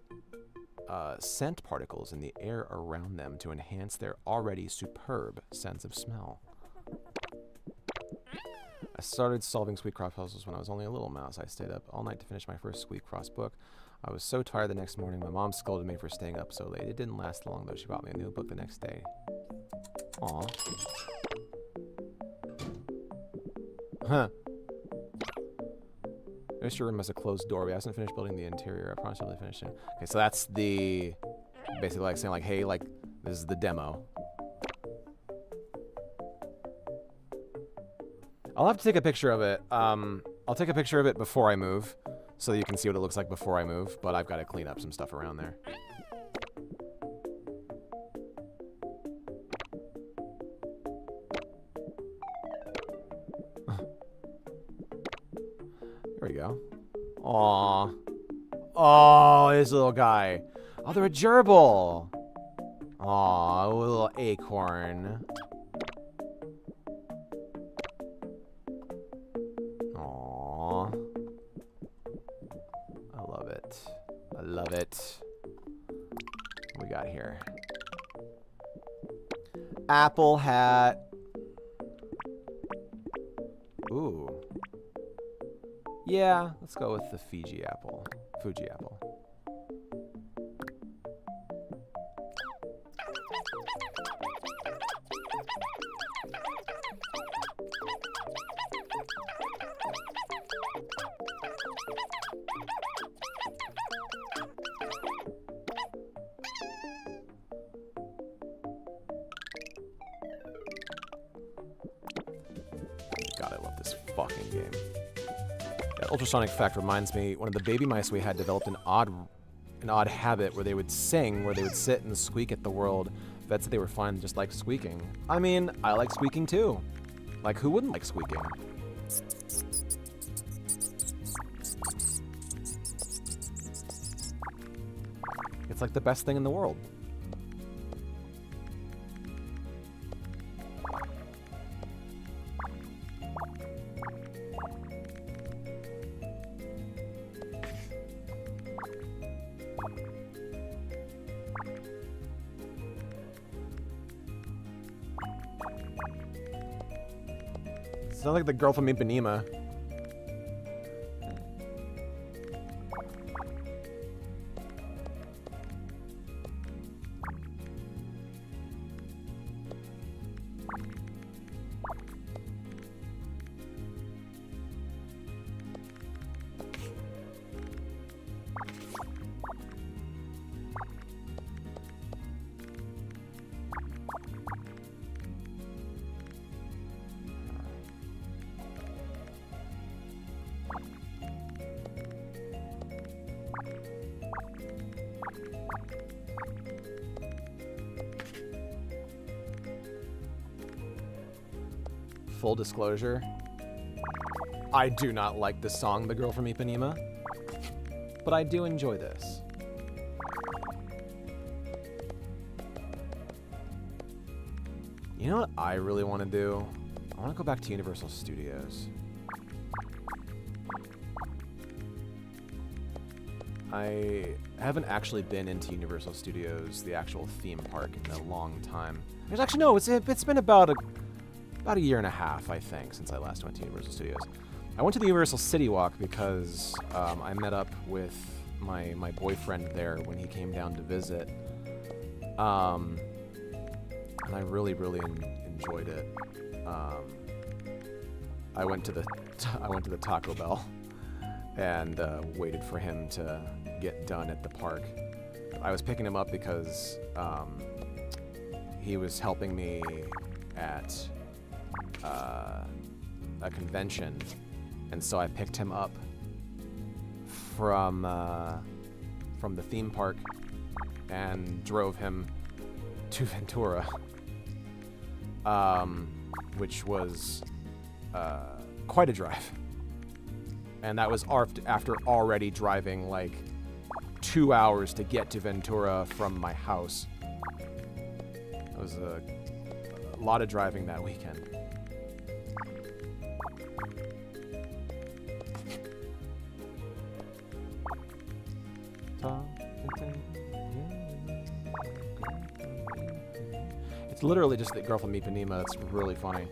scent particles in the air around them to enhance their already superb sense of smell. I started solving Sweetcross puzzles when I was only a little mouse. I stayed up all night to finish my first Sweetcross book. I was so tired the next morning, my mom scolded me for staying up so late. It didn't last long, though. She bought me a new book the next day. Aw. Huh. Notice your room has a closed door. We haven't finished building the interior. I promise you'll be finished soon. Okay, so that's the... basically like saying like, hey, like, this is the demo. I'll have to take a picture of it. I'll take a picture of it before I move, so that you can see what it looks like before I move, but I've got to clean up some stuff around there. There we go. Aww. Oh, this little guy. Oh, they're a gerbil. Aw, a little acorn. Love it. What we got here? Apple hat. Ooh. Yeah, let's go with the Fiji apple. Fuji apple. God, I love this fucking game. That ultrasonic effect reminds me, one of the baby mice we had developed an odd habit where they would sing, where they would sit and squeak at the world. Vets said they were fine, just like squeaking. I mean, I like squeaking too. Like, who wouldn't like squeaking? It's like the best thing in the world. Sounds like the girl from Ipanema. Full disclosure, I do not like the song The Girl from Ipanema, but I do enjoy this. You know what I really want to do? I want to go back to Universal Studios. I haven't actually been into Universal Studios, the actual theme park, in a long time. There's actually no, it's been about a year and a half, I think, since I last went to Universal Studios. I went to the Universal City Walk because I met up with my boyfriend there when he came down to visit. And I really enjoyed it. I went to the Taco Bell and waited for him to get done at the park. I was picking him up because he was helping me at a convention, and so I picked him up from the theme park and drove him to Ventura, which was quite a drive. And that was after already driving like 2 hours to get to Ventura from my house. It was a lot of driving that weekend. It's literally just the Girl from Ipanema. It's really funny.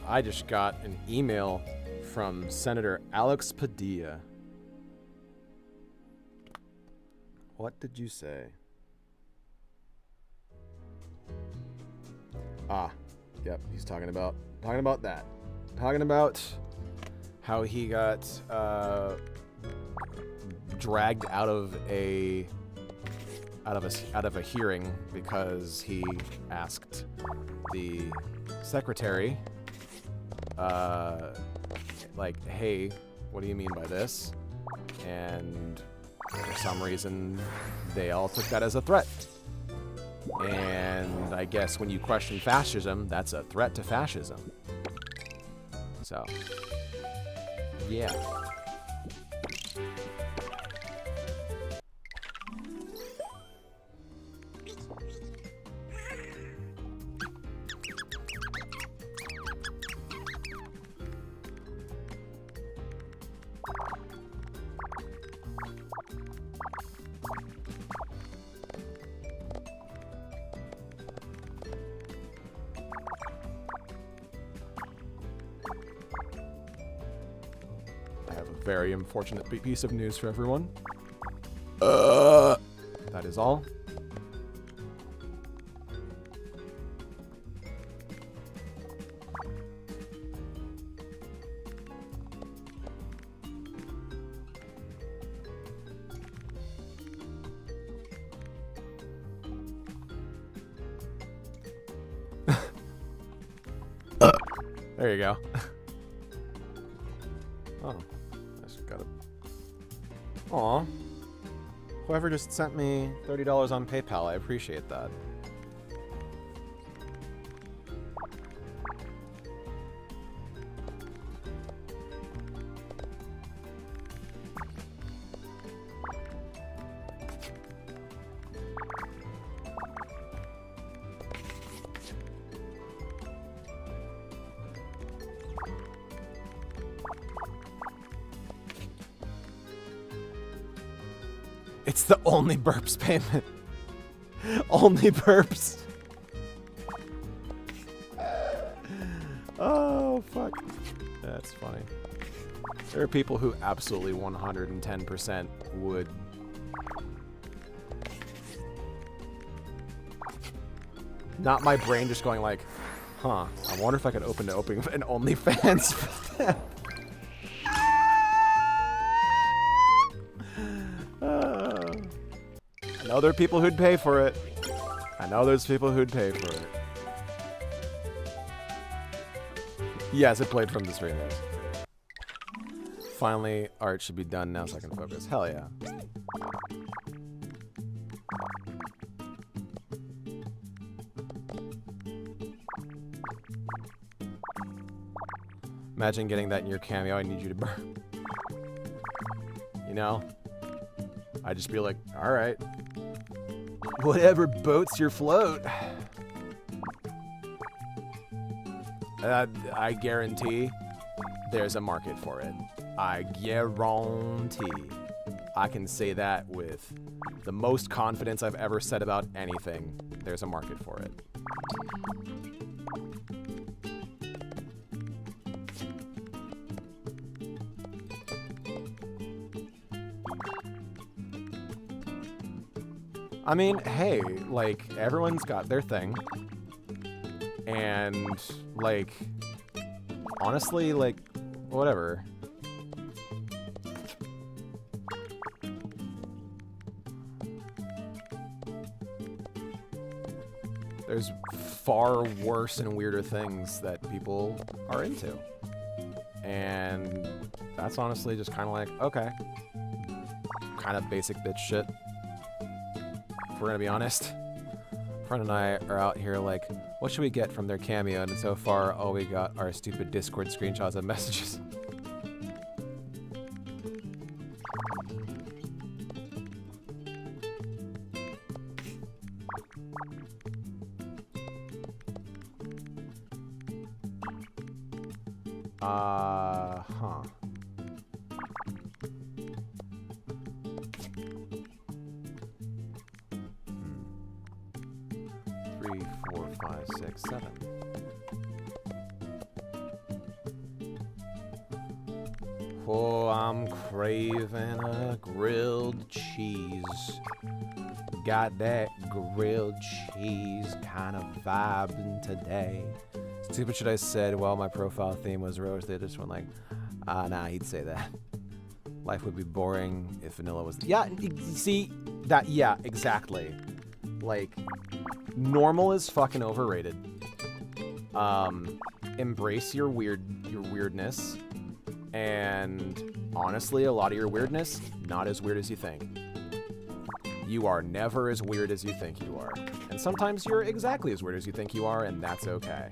I just got an email from Senator Alex Padilla. What did you say? Ah, yep, he's talking about that. Talking about how he got dragged out of a hearing because he asked the secretary, like, hey, what do you mean by this? And for some reason, they all took that as a threat. And I guess when you question fascism, that's a threat to fascism. So, yeah. Very unfortunate piece of news for everyone. That is all. There you go. Oh. Aw. Whoever just sent me $30 on PayPal, I appreciate that. It's the only burps payment. Only burps. Oh, fuck. That's funny. There are people who absolutely 110% would. Not my brain just going like, huh, I wonder if I could open an OnlyFans for them. I know there are people who'd pay for it. I know there's people who'd pay for it. Yes, it played from the stream. Finally, art should be done now so I can focus. Hell yeah. Imagine getting that in your cameo. I need you to burn. You know? I'd just be like, all right. Whatever boats your float. I guarantee there's a market for it. I guarantee. I can say that with the most confidence I've ever said about anything. There's a market for it. I mean, hey, like, everyone's got their thing. And, like, honestly, like, whatever. There's far worse and weirder things that people are into. And that's honestly just kind of like, okay. Kind of basic bitch shit. If we're gonna be honest. Friend and I are out here like, what should we get from their cameo? And so far, all we got are stupid Discord screenshots of messages. Huh. 3, 4, 5, 6, 7. Oh, I'm craving a grilled cheese. Got that grilled cheese kind of vibing today. Stupid shit I said while my profile theme was rose. They just went like, nah, he'd say that. Life would be boring if vanilla was. Yeah, see that? Yeah, exactly. Like, normal is fucking overrated. Embrace your weirdness, and honestly, a lot of your weirdness not as weird as you think. You are never as weird as you think you are, and sometimes you're exactly as weird as you think you are, and that's okay.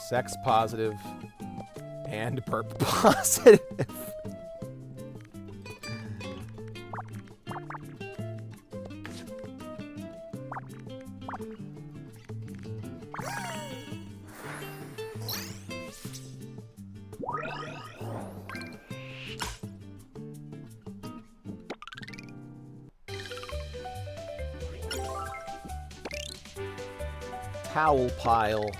Sex positive and burp positive. Towel pile.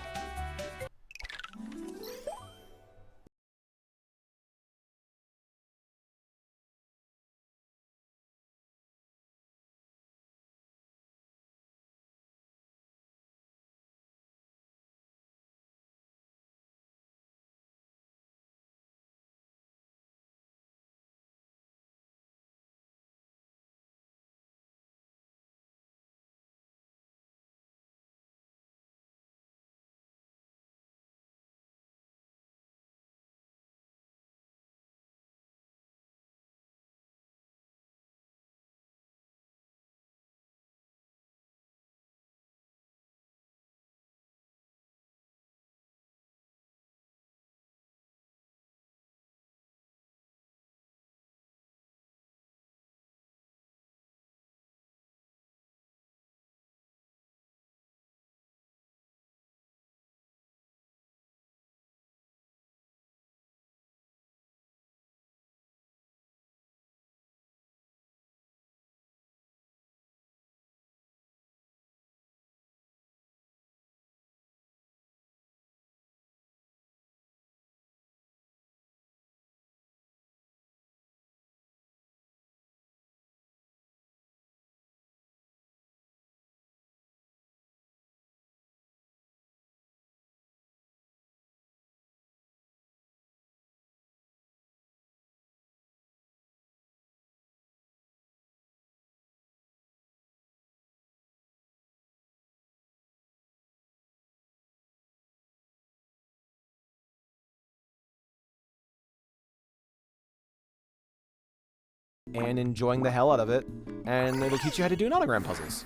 and enjoying the hell out of it, and it'll teach you how to do nonogram puzzles.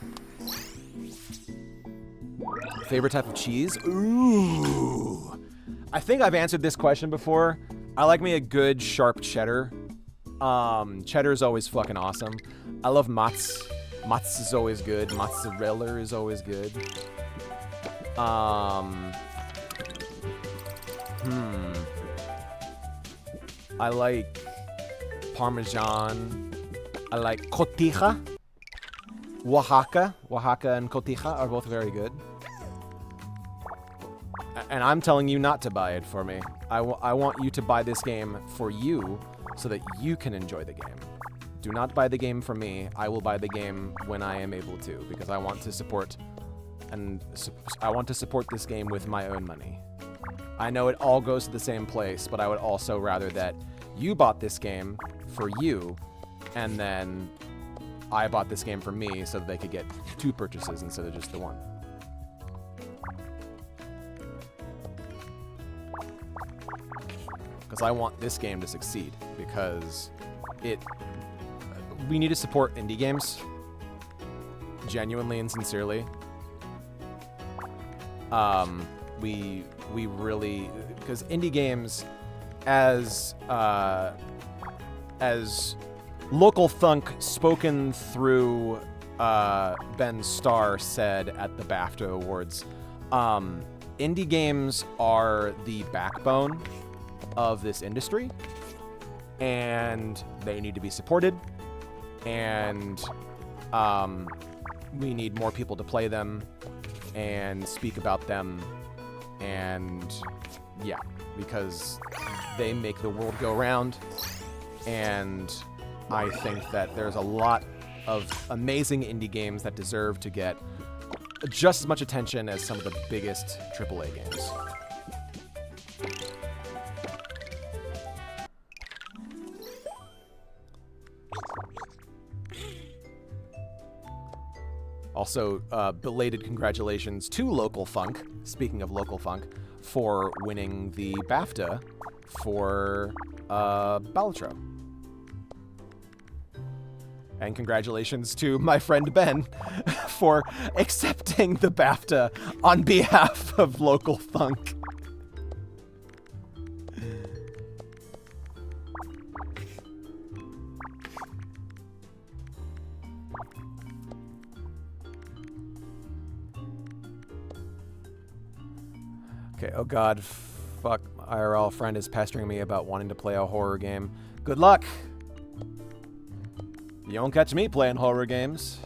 Favorite type of cheese? Ooh. I think I've answered this question before. I like me a good sharp cheddar. Cheddar is always fucking awesome. I love Matz. Matz is always good. Mozzarella is always good. I like Parmesan. I like cotija. Oaxaca and cotija are both very good. And I'm telling you not to buy it for me. I want you to buy this game for you so that you can enjoy the game. Do not buy the game for me. I will buy the game when I am able to, because I want to support this game with my own money. I know it all goes to the same place, but I would also rather that you bought this game for you, and then I bought this game for me so that they could get 2 purchases instead of just the 1. Because I want this game to succeed, because we need to support indie games, genuinely and sincerely. We really, because indie games, as Local Thunk spoken through Ben Starr said at the BAFTA Awards, indie games are the backbone of this industry, and they need to be supported, and we need more people to play them and speak about them, and yeah, because they make the world go round, and I think that there's a lot of amazing indie games that deserve to get just as much attention as some of the biggest AAA games. Also, belated congratulations to Local Funk, speaking of Local Funk, for winning the BAFTA for Balatro. And congratulations to my friend Ben for accepting the BAFTA on behalf of Local Funk. Okay, oh god, fuck, my IRL friend is pestering me about wanting to play a horror game. Good luck! You won't catch me playing horror games.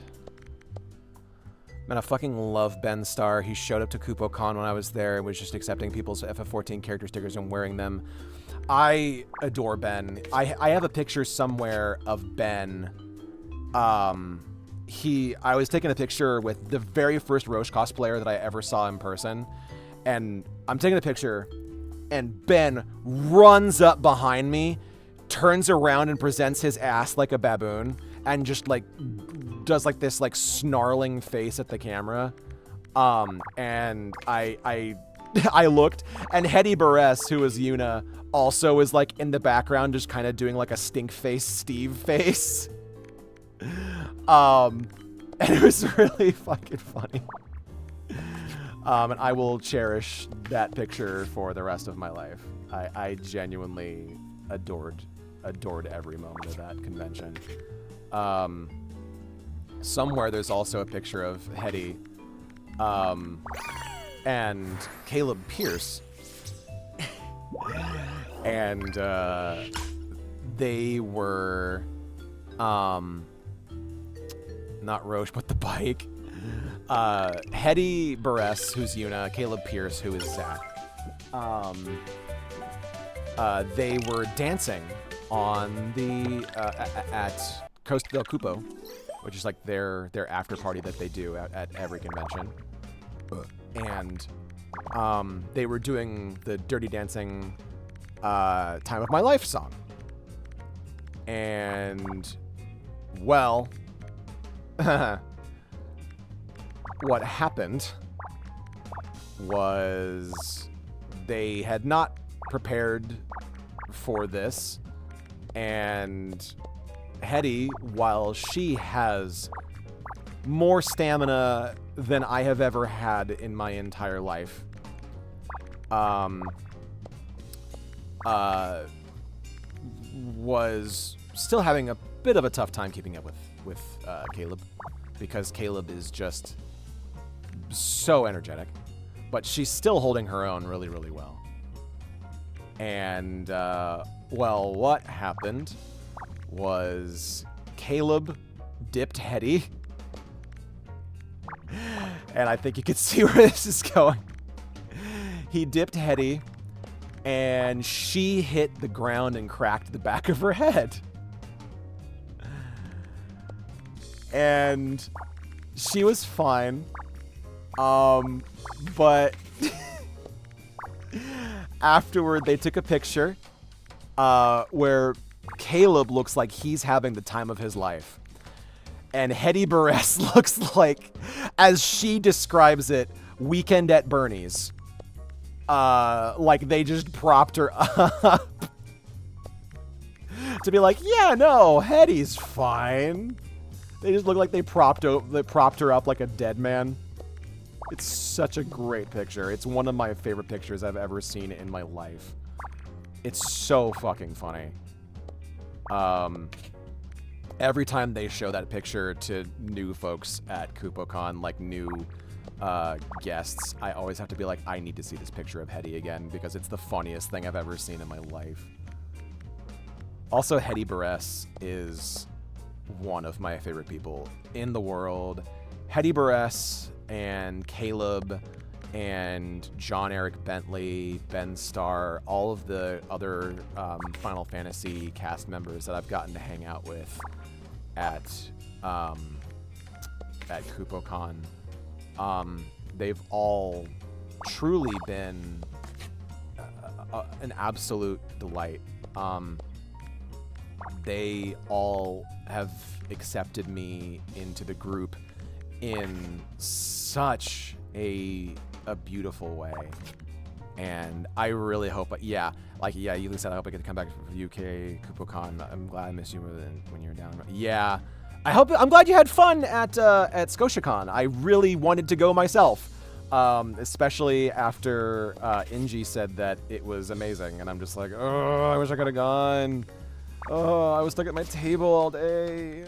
Man, I fucking love Ben Starr. He showed up to KupoCon when I was there and was just accepting people's FF14 character stickers and wearing them. I adore Ben. I have a picture somewhere of Ben. I was taking a picture with the very first Roche cosplayer that I ever saw in person. And I'm taking a picture, and Ben runs up behind me, turns around and presents his ass like a baboon, and just like does like this like snarling face at the camera. And I looked, and Hetty Barres, who is Yuna, also is like in the background, just kind of doing like a stink face Steve face. And it was really fucking funny. And I will cherish that picture for the rest of my life. I genuinely adored every moment of that convention. Somewhere there's also a picture of Hetty and Caleb Pierce. And they were not Roche, but the bike. Hetty Barres, who's Yuna, Caleb Pierce, who is Zach. They were dancing on the at Costa del Cupo, which is like their after party that they do at every convention. And they were doing the Dirty Dancing Time of My Life song. And well, what happened was they had not prepared for this, and Hetty, while she has more stamina than I have ever had in my entire life, was still having a bit of a tough time keeping up with Caleb, because Caleb is just so energetic, but she's still holding her own really, really well. And, well, what happened was Caleb dipped Hetty, and I think you can see where this is going. He dipped Hetty, and she hit the ground and cracked the back of her head. And she was fine. But afterward, they took a picture where Caleb looks like he's having the time of his life. And Hetty Buress looks like, as she describes it, Weekend at Bernie's. Like they just propped her up to be like, yeah, no, Hetty's fine. They just look like they propped her up like a dead man. It's such a great picture. It's one of my favorite pictures I've ever seen in my life. It's so fucking funny. Every time they show that picture to new folks at KupoCon, like new guests, I always have to be like, I need to see this picture of Hetty again, because it's the funniest thing I've ever seen in my life. Also, Hetty Buress is one of my favorite people in the world. Hetty Buress and Caleb and John Eric Bentley, Ben Starr, all of the other Final Fantasy cast members that I've gotten to hang out with at KupoCon, they've all truly been an absolute delight. They all have accepted me into the group in such a beautiful way, and I really hope, you said, I hope I get to come back for UK KupoCon. I'm glad I missed you more than when you were down. Yeah, I'm glad you had fun at ScotiaCon. I really wanted to go myself, especially after Inji said that it was amazing, and I'm just like, oh, I wish I could have gone. Oh, I was stuck at my table all day.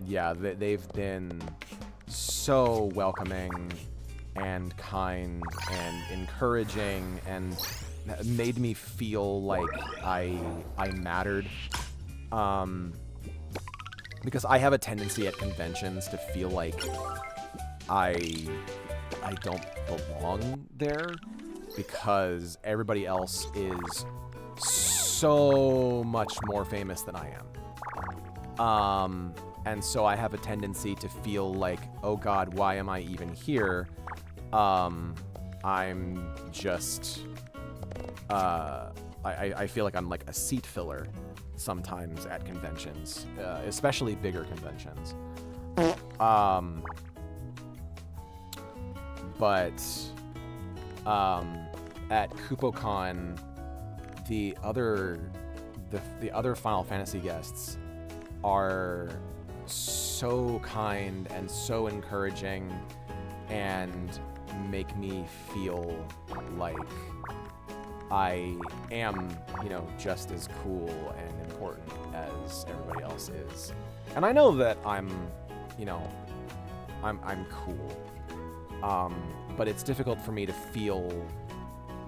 Yeah, they've been so welcoming and kind and encouraging and made me feel like I mattered. Because I have a tendency at conventions to feel like I don't belong there, because everybody else is so much more famous than I am. And so I have a tendency to feel like, oh God, why am I even here? I'm just, I feel like I'm like a seat filler sometimes at conventions, especially bigger conventions. But at KupoCon, the other Final Fantasy guests are so kind and so encouraging and make me feel like I am, just as cool and important as everybody else is. And I know that I'm cool. But it's difficult for me to feel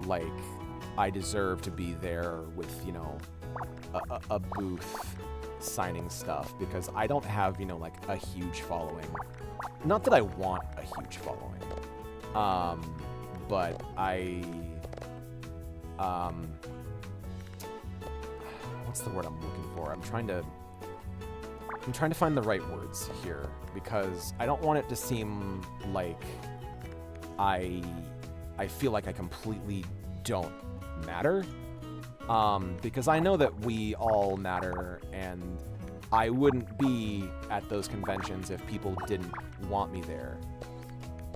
like I deserve to be there with, a booth signing stuff, because I don't have, like a huge following. Not that I want a huge following. But what's the word I'm looking for? I'm trying to find the right words here, because I don't want it to seem like I feel like I completely don't matter, because I know that we all matter, and I wouldn't be at those conventions if people didn't want me there.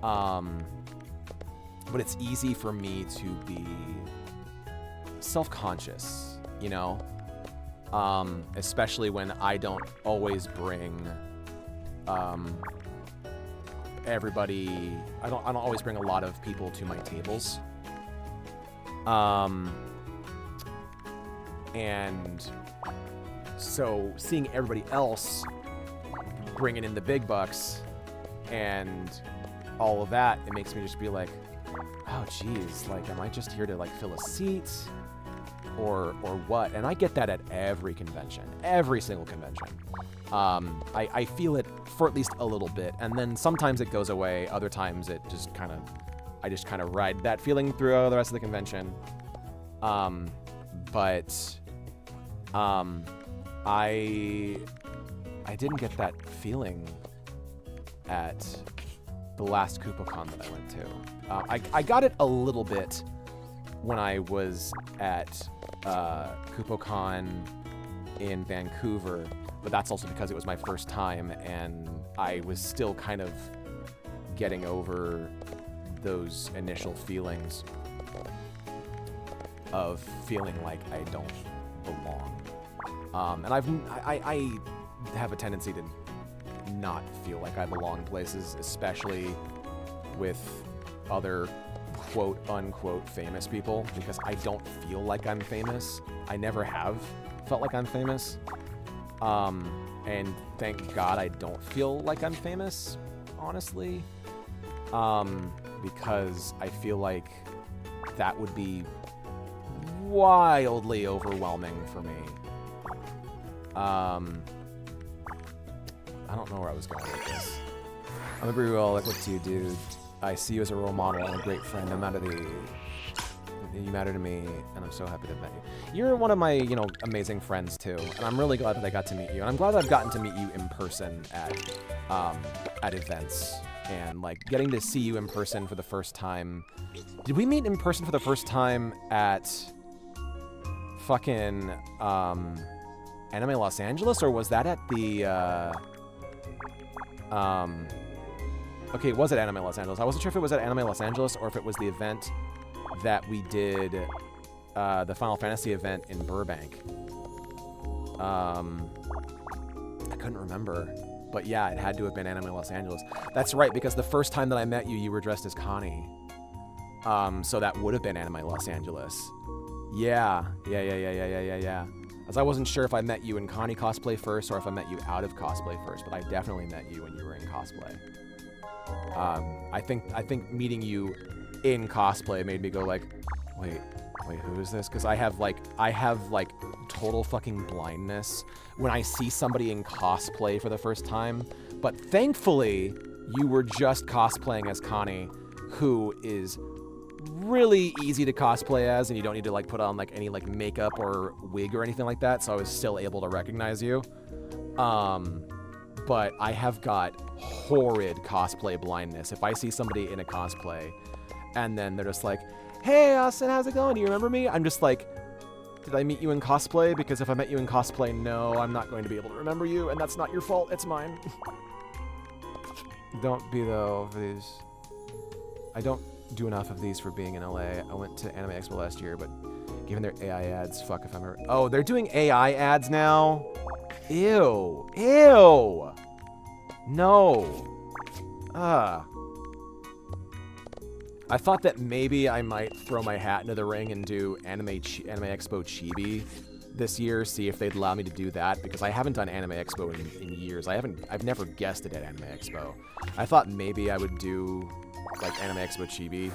But it's easy for me to be self-conscious, you know? Especially when I don't always bring everybody. I don't always bring a lot of people to my tables. And so seeing everybody else bringing in the big bucks and all of that, it makes me just be like, oh geez, like, am I just here to like fill a seat or what? And I get that at every convention, every single convention. I feel it for at least a little bit, and then sometimes it goes away. Other times it just kind of, I just kind of ride that feeling through the rest of the convention. But I didn't get that feeling at the last KoopaCon that I went to. I got it a little bit when I was at KoopaCon in Vancouver, but that's also because it was my first time and I was still kind of getting over those initial feelings of feeling like I don't belong. And I have a tendency to not feel like I belong in places, especially with other quote unquote famous people, because I don't feel like I'm famous. I never have felt like I'm famous. And thank God I don't feel like I'm famous, honestly. Because I feel like that would be wildly overwhelming for me. I don't know where I was going with this. I'm pretty well, like, what do you do? I see you as a role model and a great friend. You matter to me, and I'm so happy to have met you. You're one of my, amazing friends too, and I'm really glad that I got to meet you. And I'm glad that I've gotten to meet you in person at events, and like getting to see you in person for the first time. Did we meet in person for the first time at fucking Anime Los Angeles, or was that at the okay, it was at Anime Los Angeles. I wasn't sure if it was at Anime Los Angeles or if it was the event that we did, the Final Fantasy event in Burbank. I couldn't remember, but yeah, it had to have been Anime Los Angeles. That's right, because the first time that I met you, you were dressed as Connie. So that would have been Anime Los Angeles. Yeah. As I wasn't sure if I met you in Connie cosplay first or if I met you out of cosplay first, but I definitely met you when you were in cosplay. I think meeting you in cosplay made me go like, wait, who is this? Because I have total fucking blindness when I see somebody in cosplay for the first time. But thankfully, you were just cosplaying as Connie, who is really easy to cosplay as, and you don't need to like put on like any like makeup or wig or anything like that. So I was still able to recognize you. But I have got horrid cosplay blindness. If I see somebody in a cosplay and then they're just like, hey, Austin, how's it going? Do you remember me? I'm just like, did I meet you in cosplay? Because if I met you in cosplay, no, I'm not going to be able to remember you, and that's not your fault, it's mine. Don't be, though, for these. I don't do enough of these for being in LA. I went to Anime Expo last year, but given their AI ads, fuck if I'm ever... Oh, they're doing AI ads now? Ew. No. I thought that maybe I might throw my hat into the ring and do Anime Expo Chibi this year, see if they'd allow me to do that, because I haven't done Anime Expo in years. I've never guested at Anime Expo. I thought maybe I would do like Anime Expo Chibi.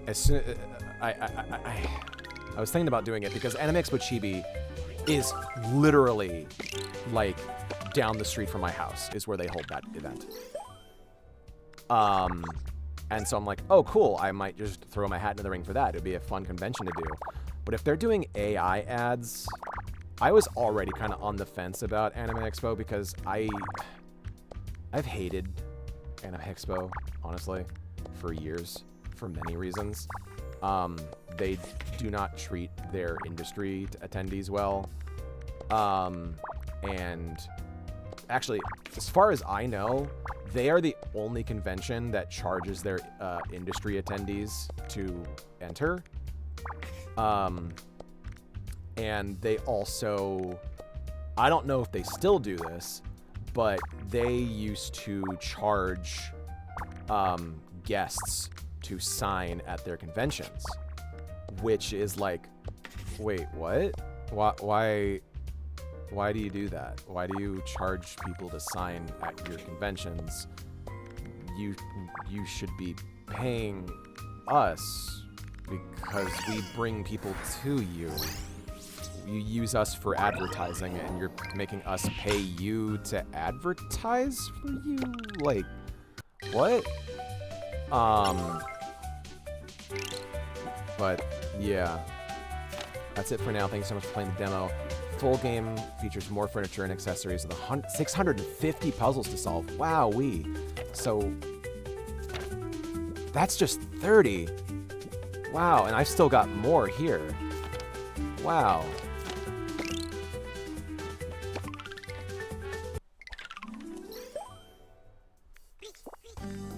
As soon I was thinking about doing it because Anime Expo Chibi is literally like down the street from my house is where they hold that event. And so I'm like, oh cool, I might just throw my hat in the ring for that. It'd be a fun convention to do. But if they're doing AI ads, I was already kind of on the fence about Anime Expo because I've hated Anime Expo, honestly, for years, for many reasons. They do not treat their industry attendees well. And actually, as far as I know, they are the only convention that charges their industry attendees to enter. And they also, I don't know if they still do this, but they used to charge guests to sign at their conventions, which is like, wait, what? Why do you do that? Why do you charge people to sign at your conventions? You should be paying us because we bring people to you. You use us for advertising and you're making us pay you to advertise for you? Like, what? But yeah, that's it for now. Thanks so much for playing the demo. Full game features more furniture and accessories with 650 puzzles to solve. Wowee. So that's just 30. Wow, and I've still got more here. Wow.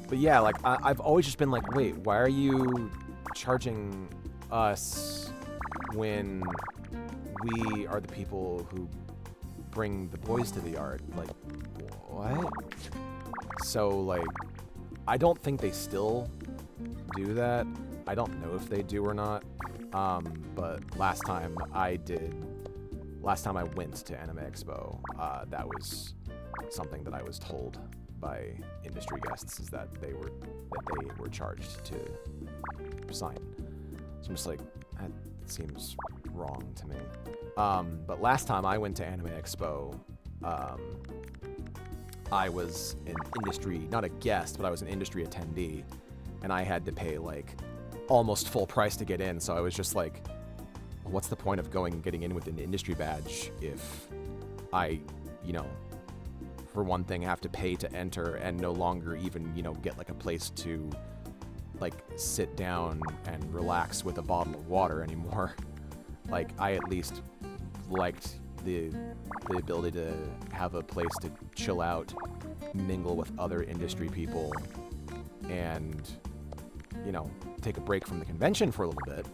But yeah, like, I've always just been like, wait, why are you charging us when we are the people who bring the boys to the yard? Like, what? So, like, I don't think they still do that. I don't know if they do or not. But last time I went to Anime Expo, that was something that I was told by industry guests, is that they were charged to sign. So I'm just like, that seems wrong to me. But last time I went to Anime Expo, I was an industry, not a guest, but I was an industry attendee, and I had to pay like almost full price to get in. So I was just like, what's the point of getting in with an industry badge if I, for one thing, have to pay to enter and no longer even, get like a place to like sit down and relax with a bottle of water anymore. Like, I at least liked the ability to have a place to chill out, mingle with other industry people, and, take a break from the convention for a little bit.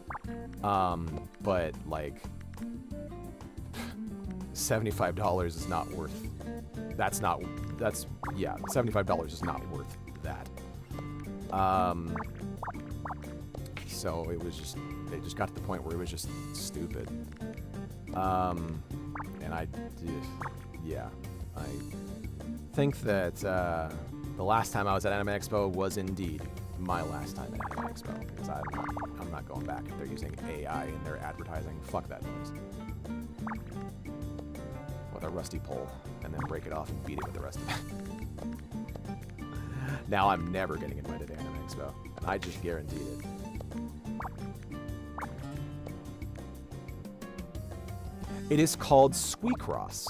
But like, $75 is not worth. $75 is not worth that. So it just got to the point where it was just stupid. And I think that the last time I was at Anime Expo was indeed my last time at Anime Expo, because I'm not going back if they're using AI in their advertising. Fuck that noise. With a rusty pole, and then break it off and beat it with the rest of it. Now I'm never getting invited to Anime Expo, and I just guaranteed it. It is called Squeakross.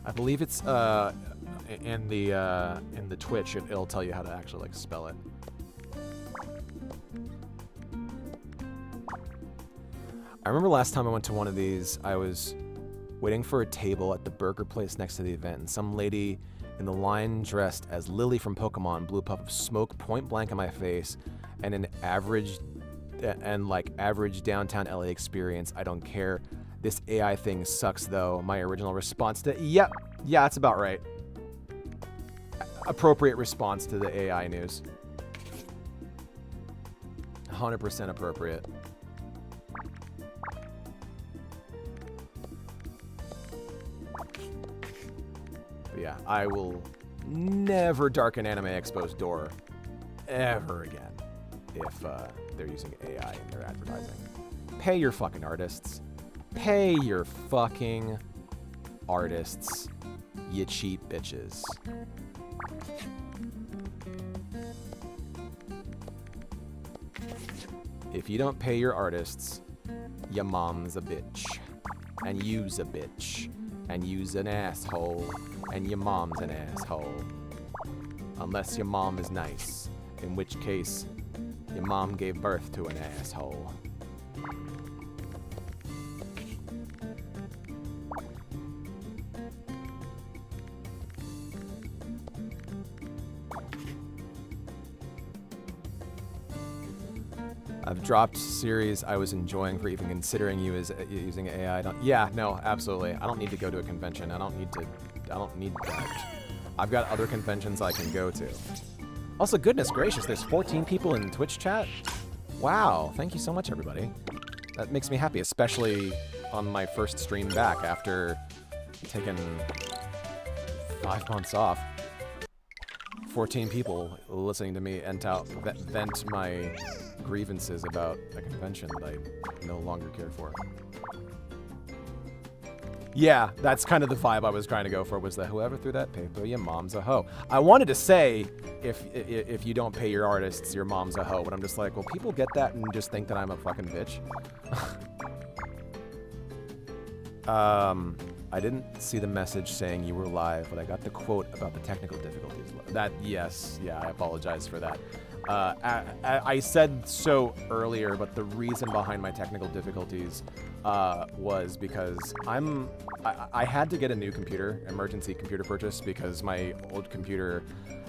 I believe it's in the Twitch. It'll tell you how to actually like spell it. I remember last time I went to one of these, I was waiting for a table at the burger place next to the event, and some lady in the line dressed as Lily from Pokemon blew a puff of smoke point blank in my face, and an average downtown LA experience. I don't care. This AI thing sucks though. My original response to, yeah, that's about right. Appropriate response to the AI news. 100% appropriate. But yeah, I will never darken Anime Expo's door ever again if they're using AI in their advertising. Pay your fucking artists. Pay your fucking artists, you cheap bitches. If you don't pay your artists, your mom's a bitch. And you's a bitch. And you's an asshole. And your mom's an asshole. Unless your mom is nice. In which case, your mom gave birth to an asshole. I've dropped series I was enjoying for even considering you as using AI. Yeah, no, absolutely. I don't need to go to a convention. I don't need that. I've got other conventions I can go to. Also, goodness gracious, there's 14 people in Twitch chat. Wow, thank you so much, everybody. That makes me happy, especially on my first stream back after taking 5 months off. 14 people listening to me vent my grievances about a convention that I no longer care for. Yeah, that's kind of the vibe I was trying to go for, was that whoever threw that paper, your mom's a hoe. I wanted to say, if you don't pay your artists, your mom's a hoe, but I'm just like, well, people get that and just think that I'm a fucking bitch. I didn't see the message saying you were live, but I got the quote about the technical difficulties. Yes, I apologize for that. I said so earlier, but the reason behind my technical difficulties was because I had to get a new computer, emergency computer purchase, because my old computer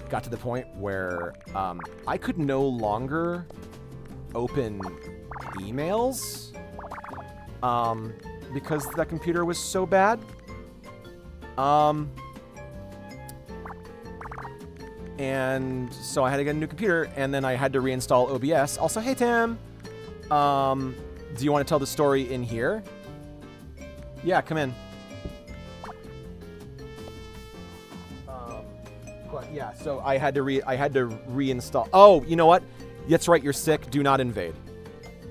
got to the point where I could no longer open emails because that computer was so bad. And so I had to get a new computer, and then I had to reinstall OBS. Also, hey Tim, do you want to tell the story in here? Yeah, come in. But yeah, so I had to reinstall. Oh, you know what? That's right. You're sick. Do not invade.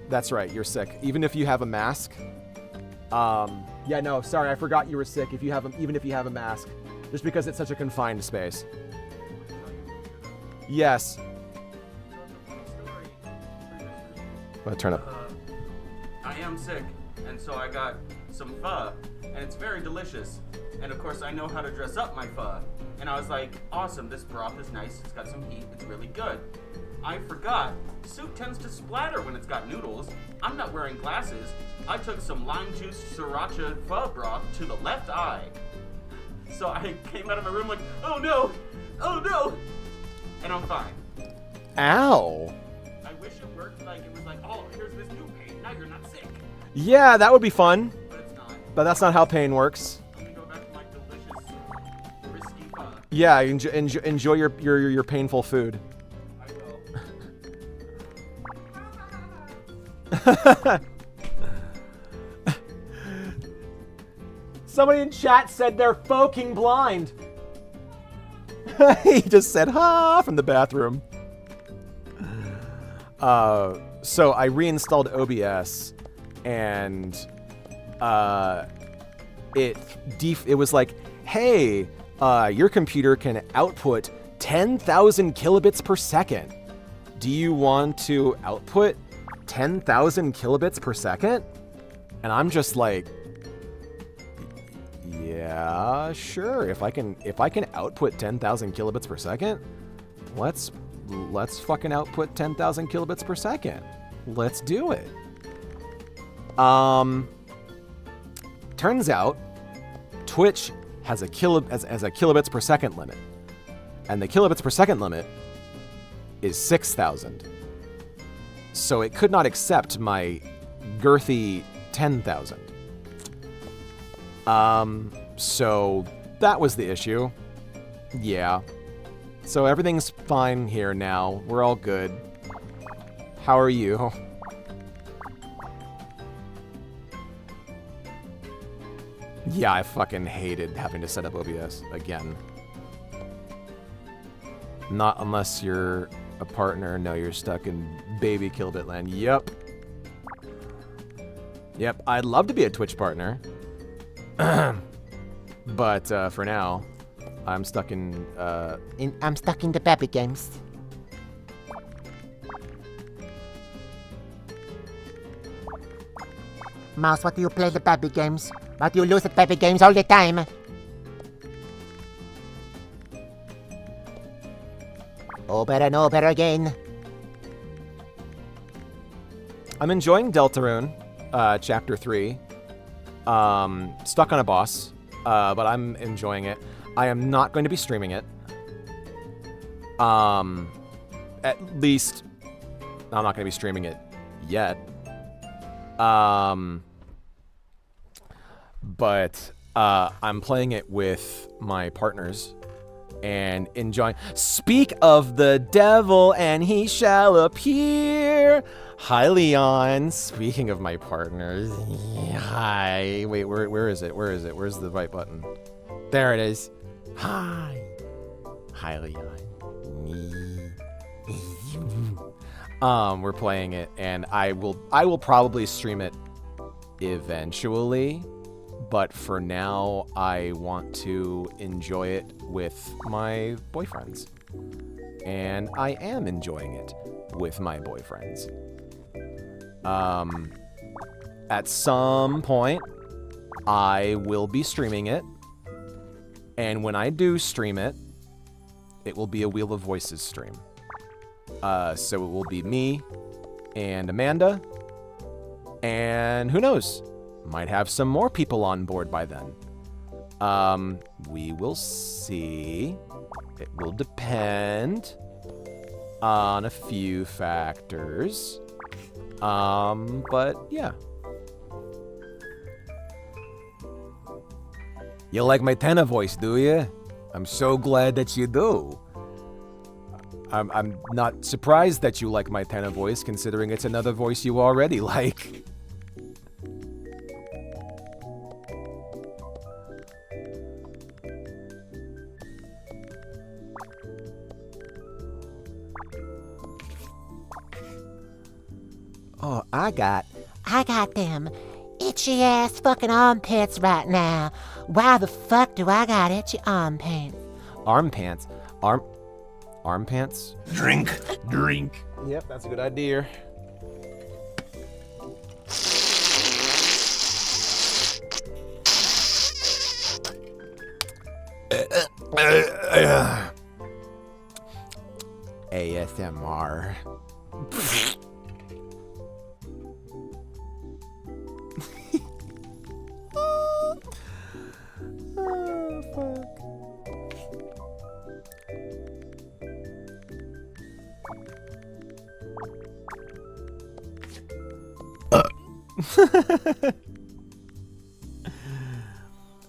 That's right. You're sick. Even if you have a mask. Yeah, no, sorry. I forgot you were sick. Even if you have a mask, just because it's such a confined space. Yes. I'm gonna turn up. I am sick, and so I got some pho, and it's very delicious. And of course, I know how to dress up my pho. And I was like, awesome, this broth is nice, it's got some heat, it's really good. I forgot, soup tends to splatter when it's got noodles. I'm not wearing glasses. I took some lime juice sriracha pho broth to the left eye. So I came out of my room like, oh no, and I'm fine. Ow. I wish it worked like it was like, oh, here's this new pain, now you're not sick. Yeah, that would be fun. But it's not. But that's not how pain works. Let me go back to my delicious, risky pho. Yeah, enjoy your painful food. I will. Somebody in chat said they're fucking blind. He just said ha from the bathroom. So I reinstalled OBS, and it was like, hey, your computer can output 10,000 kilobits per second. Do you want to output 10,000 kilobits per second? And I'm just like, yeah, sure. If I can output 10,000 kilobits per second, let's fucking output 10,000 kilobits per second. Let's do it. Turns out Twitch has a kilobits per second limit, and the kilobits per second limit is 6,000. So it could not accept my girthy 10,000. So that was the issue. Yeah. So everything's fine here now. We're all good. How are you? Yeah, I fucking hated having to set up OBS again. Not unless you're a partner. No, you're stuck in baby kilobit land. Yep. Yep, I'd love to be a Twitch partner. But for now, I'm stuck in I'm stuck in the baby games. Mouse, what do you play the baby games? But you lose at baby games all the time. Over and over again. I'm enjoying Deltarune, Chapter 3. Stuck on a boss, but I'm enjoying it. I am not going to be streaming it. At least, I'm not going to be streaming it yet. But I'm playing it with my partners and enjoying. Speak of the devil and he shall appear. Hi, Leon. Speaking of my partners. Hi. Wait, where is it? Where is it? Where's the right button? There it is. Hi. Hi, Leon. We're playing it, and I will probably stream it eventually, but for now I want to enjoy it with my boyfriends, and I am enjoying it with my boyfriends. At some point I will be streaming it, and when I do stream it, it will be a Wheel of Voices stream. So it will be me and Amanda, and who knows, might have some more people on board by then. We will see. It will depend on a few factors. But yeah. You like my tenor voice, do you? I'm so glad that you do. I'm not surprised that you like my tenor voice, considering it's another voice you already like. Oh, I got them itchy ass fucking armpits right now. Why the fuck do I got itchy armpits? arm pants. Arm pants? Drink. Yep, that's a good idea. ASMR.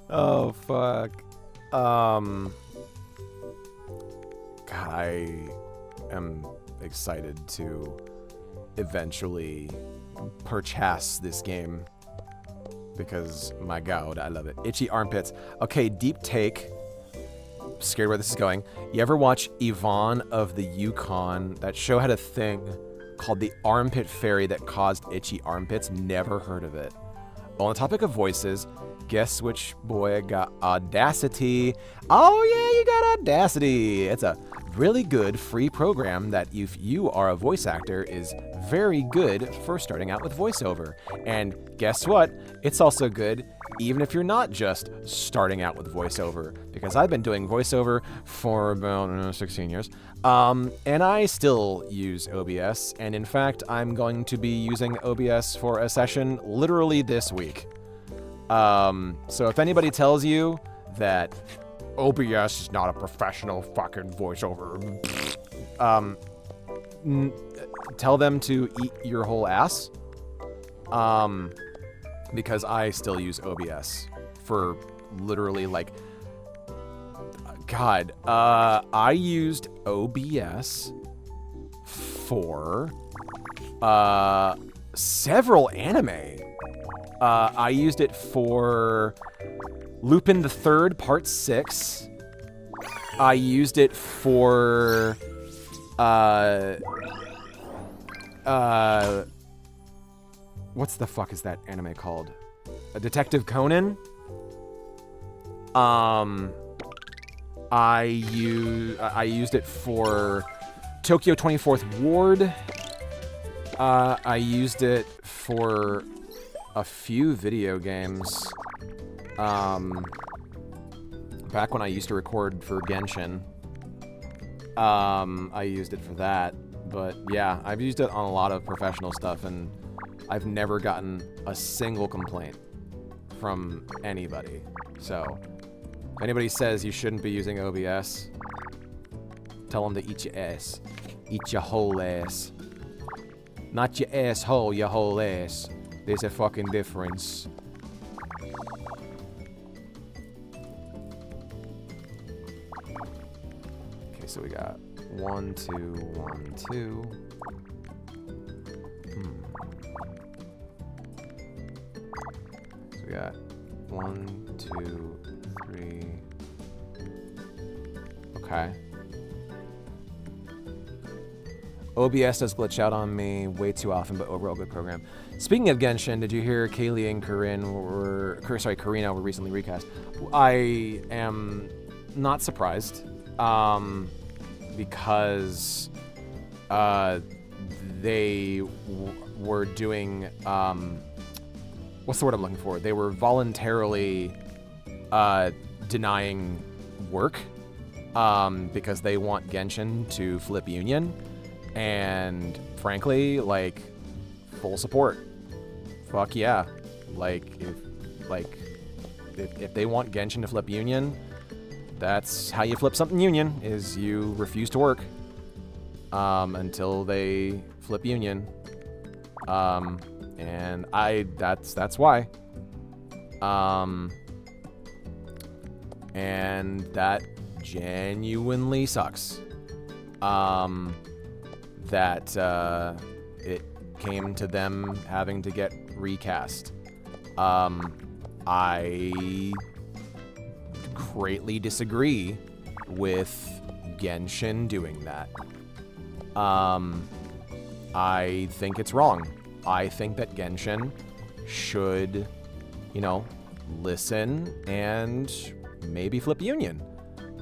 Oh, fuck. Oh, fuck. God, I am excited to eventually purchase this game because, my God, I love it. Itchy armpits. Okay, deep take. Scared where this is going. You ever watch Yvonne of the Yukon? That show had a thing called the Armpit Fairy that caused itchy armpits. Never heard of it. On the topic of voices, guess which boy got Audacity? Oh yeah, you got Audacity. It's a really good free program that, if you are a voice actor, is very good for starting out with voiceover. And guess what? It's also good even if you're not just starting out with voiceover, because I've been doing voiceover for about 16 years. And I still use OBS, and in fact, I'm going to be using OBS for a session literally this week. So if anybody tells you that OBS is not a professional fucking voiceover, tell them to eat your whole ass. Because I still use OBS for literally, like, God, I used OBS for several anime. I used it for Lupin the Third Part 6. I used it for what's the fuck is that anime called? Detective Conan. I used it for Tokyo 24th Ward. I used it for a few video games. Back when I used to record for Genshin. I used it for that. But yeah, I've used it on a lot of professional stuff, and I've never gotten a single complaint from anybody. So, if anybody says you shouldn't be using OBS, tell them to eat your ass. Eat your whole ass. Not your asshole, your whole ass. There's a fucking difference. Okay, so we got 1, 2, 1, 2. So we got 1, 2, 3. Okay. OBS does glitch out on me way too often, but overall good program. Speaking of Genshin, did you hear Kaylee and Karina were recently recast? I am not surprised, because they were doing what's the word I'm looking for? They were voluntarily denying work because they want Genshin to flip Union. And frankly, like, full support. Fuck yeah. Like, if they want Genshin to flip Union, that's how you flip something Union, is you refuse to work until they flip Union. And that's why. And that genuinely sucks. That it came to them having to get recast. I greatly disagree with Genshin doing that. I think it's wrong. I think that Genshin should, listen and maybe flip Union.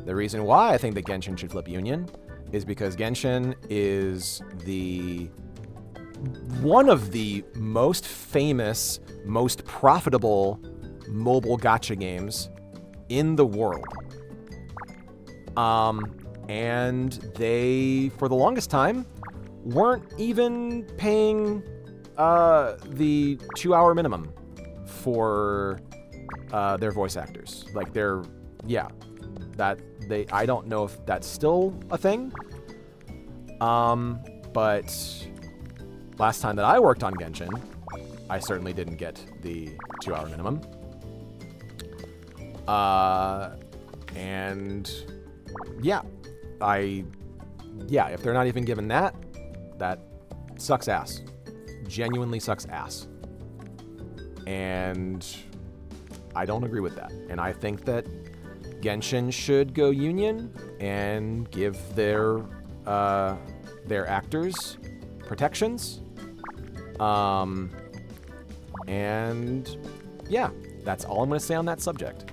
The reason why I think that Genshin should flip Union is because Genshin is one of the most famous, most profitable mobile gacha games in the world. And they, for the longest time, weren't even paying the 2-hour minimum for their voice actors. Like, I don't know if that's still a thing. But last time that I worked on Genshin, I certainly didn't get the 2-hour minimum. And yeah, if they're not even given that sucks ass. Genuinely sucks ass. And I don't agree with that. And I think that Genshin should go Union and give their actors protections. And yeah, that's all I'm going to say on that subject.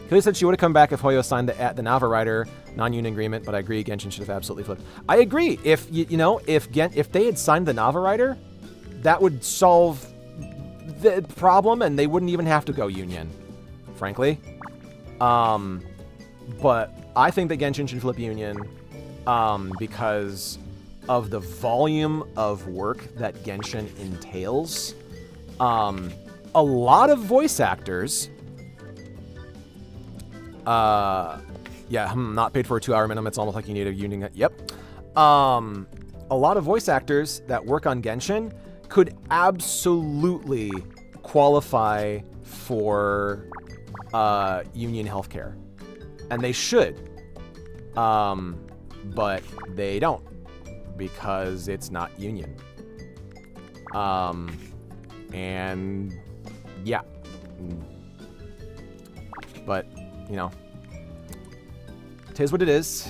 Kelly said she would have come back if Hoyo signed the Nava Rider non-union agreement, but I agree Genshin should have absolutely flipped. I agree. If if they had signed the Nava Rider, that would solve the problem, and they wouldn't even have to go Union, frankly. But I think that Genshin should flip Union because of the volume of work that Genshin entails. A lot of voice actors, not paid for a 2-hour minimum. It's almost like you need a union. Yep. A lot of voice actors that work on Genshin could absolutely qualify for union healthcare. And they should. But they don't, because it's not union. And yeah. But, it is what it is.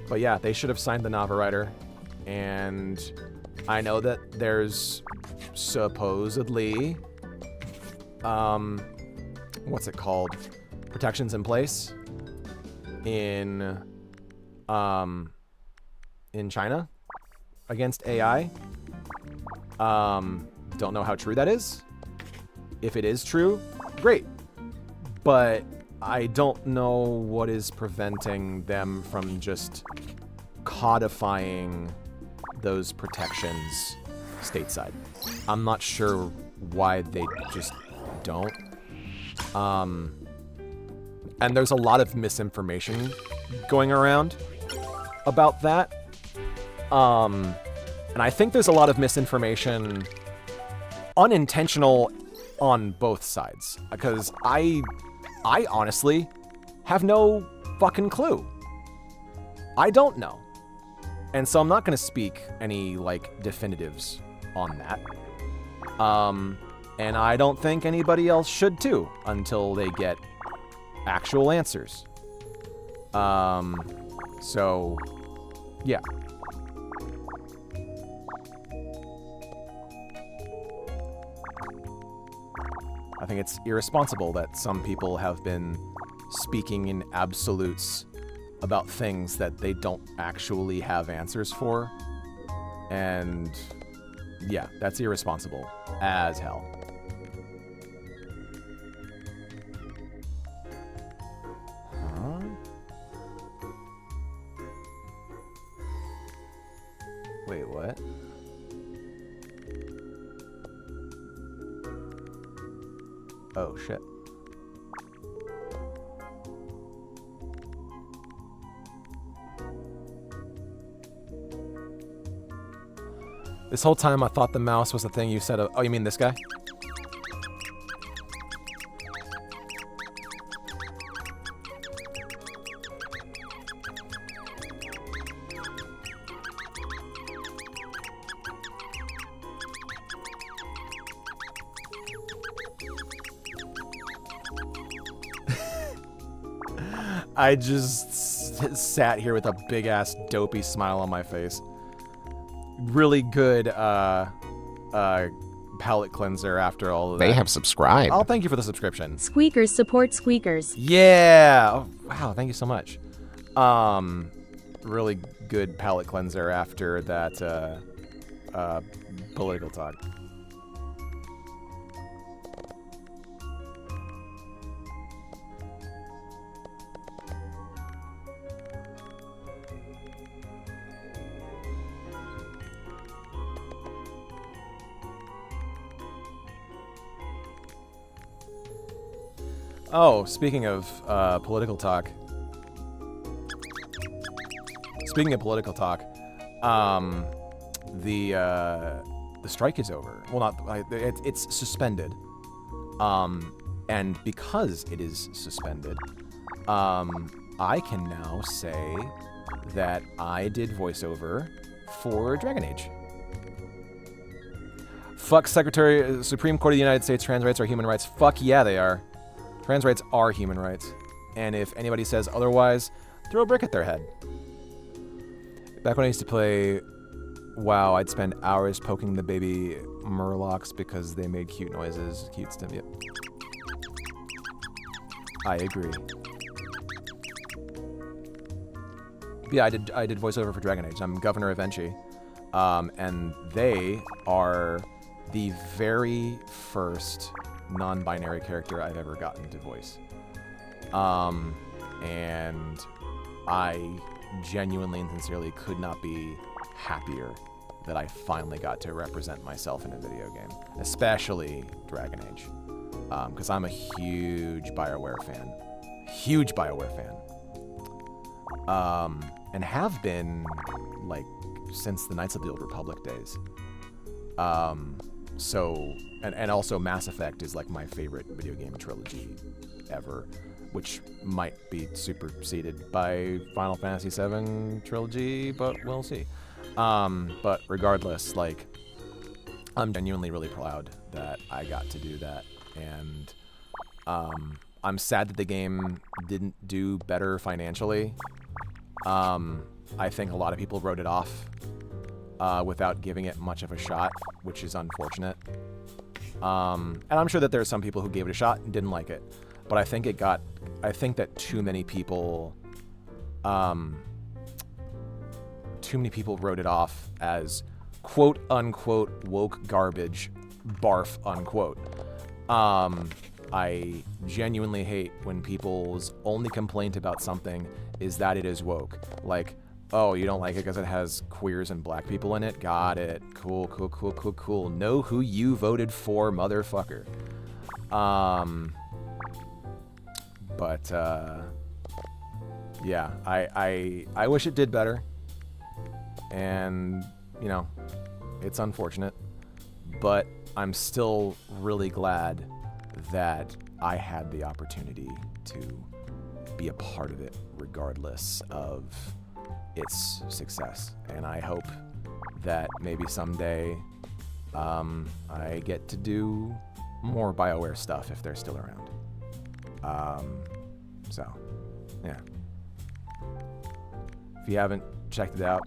But yeah, they should have signed the Nava Rider. And I know that there's supposedly, what's it called? Protections in place in China against AI. Don't know how true that is. If it is true, great. But I don't know what is preventing them from just codifying those protections stateside. I'm not sure why they just don't. And there's a lot of misinformation going around about that. And I think there's a lot of misinformation, unintentional, on both sides. Because I honestly have no fucking clue. I don't know. And so I'm not going to speak any, like, definitives on that. And I don't think anybody else should too, until they get actual answers. So, yeah. I think it's irresponsible that some people have been speaking in absolutes about things that they don't actually have answers for. And yeah, that's irresponsible as hell. Huh? Wait, what? Oh, shit. This whole time I thought the mouse was the thing you said. Oh, you mean this guy? I just sat here with a big ass dopey smile on my face. Really good palate cleanser after all of that. They have subscribed. Oh, thank you for the subscription. Squeakers support squeakers. Yeah. Oh, wow, thank you so much. Really good palate cleanser after that political talk. Oh, speaking of political talk. Speaking of political talk, the strike is over. Well, not it's suspended. And because it is suspended, I can now say that I did voiceover for Dragon Age. Fuck Supreme Court of the United States, trans rights are human rights. Fuck yeah, they are. Trans rights are human rights. And if anybody says otherwise, throw a brick at their head. Back when I used to play WoW, I'd spend hours poking the baby murlocs because they made cute noises. Cute stim, yep. I agree. Yeah, I did voiceover for Dragon Age. I'm Governor Evenchi. And they are the very first non-binary character I've ever gotten to voice. And I genuinely and sincerely could not be happier that I finally got to represent myself in a video game, especially Dragon Age, because I'm a huge BioWare fan. Huge BioWare fan. And have been, like, since the Knights of the Old Republic days. So, and also Mass Effect is like my favorite video game trilogy ever, which might be superseded by Final Fantasy VII trilogy, but we'll see. But regardless, like, I'm genuinely really proud that I got to do that, and I'm sad that the game didn't do better financially. I think a lot of people wrote it off without giving it much of a shot, which is unfortunate. And I'm sure that there are some people who gave it a shot and didn't like it, but I think that too many people wrote it off as quote unquote woke garbage, barf unquote. I genuinely hate when people's only complaint about something is that it is woke. Like, Oh, you don't like it because it has queers and black people in it? Got it. Cool, cool, cool, cool, cool. Know who you voted for, motherfucker. But, yeah, I wish it did better. And, you know, it's unfortunate. But I'm still really glad that I had the opportunity to be a part of it regardless of its success. And I hope that maybe someday I get to do more BioWare stuff if they're still around. So, yeah. If you haven't checked it out,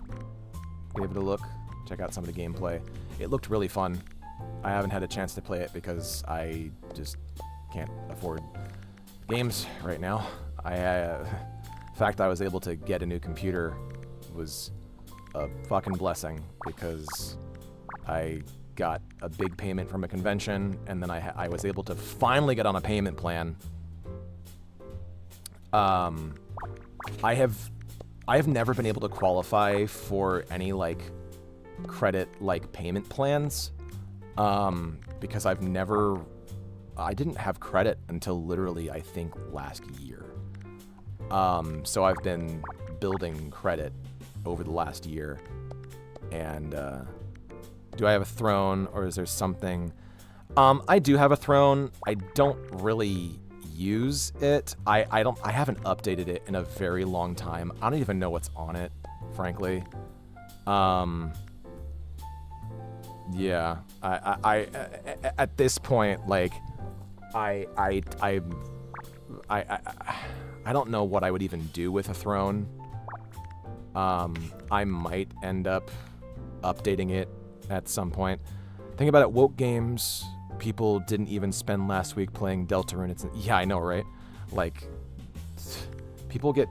give it a look. Check out some of the gameplay. It looked really fun. I haven't had a chance to play it because I just can't afford games right now. The fact I was able to get a new computer was a fucking blessing because I got a big payment from a convention, and then I was able to finally get on a payment plan. I have never been able to qualify for any like credit like payment plans because I didn't have credit until literally I think last year. So I've been building credit over the last year. And do I have a throne, or is there something? I do have a throne. I don't really use it. I haven't updated it in a very long time. I don't even know what's on it, frankly. Yeah. I at this point, like, I don't know what I would even do with a throne. I might end up updating it at some point. Think about it, woke games, people didn't even spend last week playing Deltarune. Yeah, I know, right? Like, people get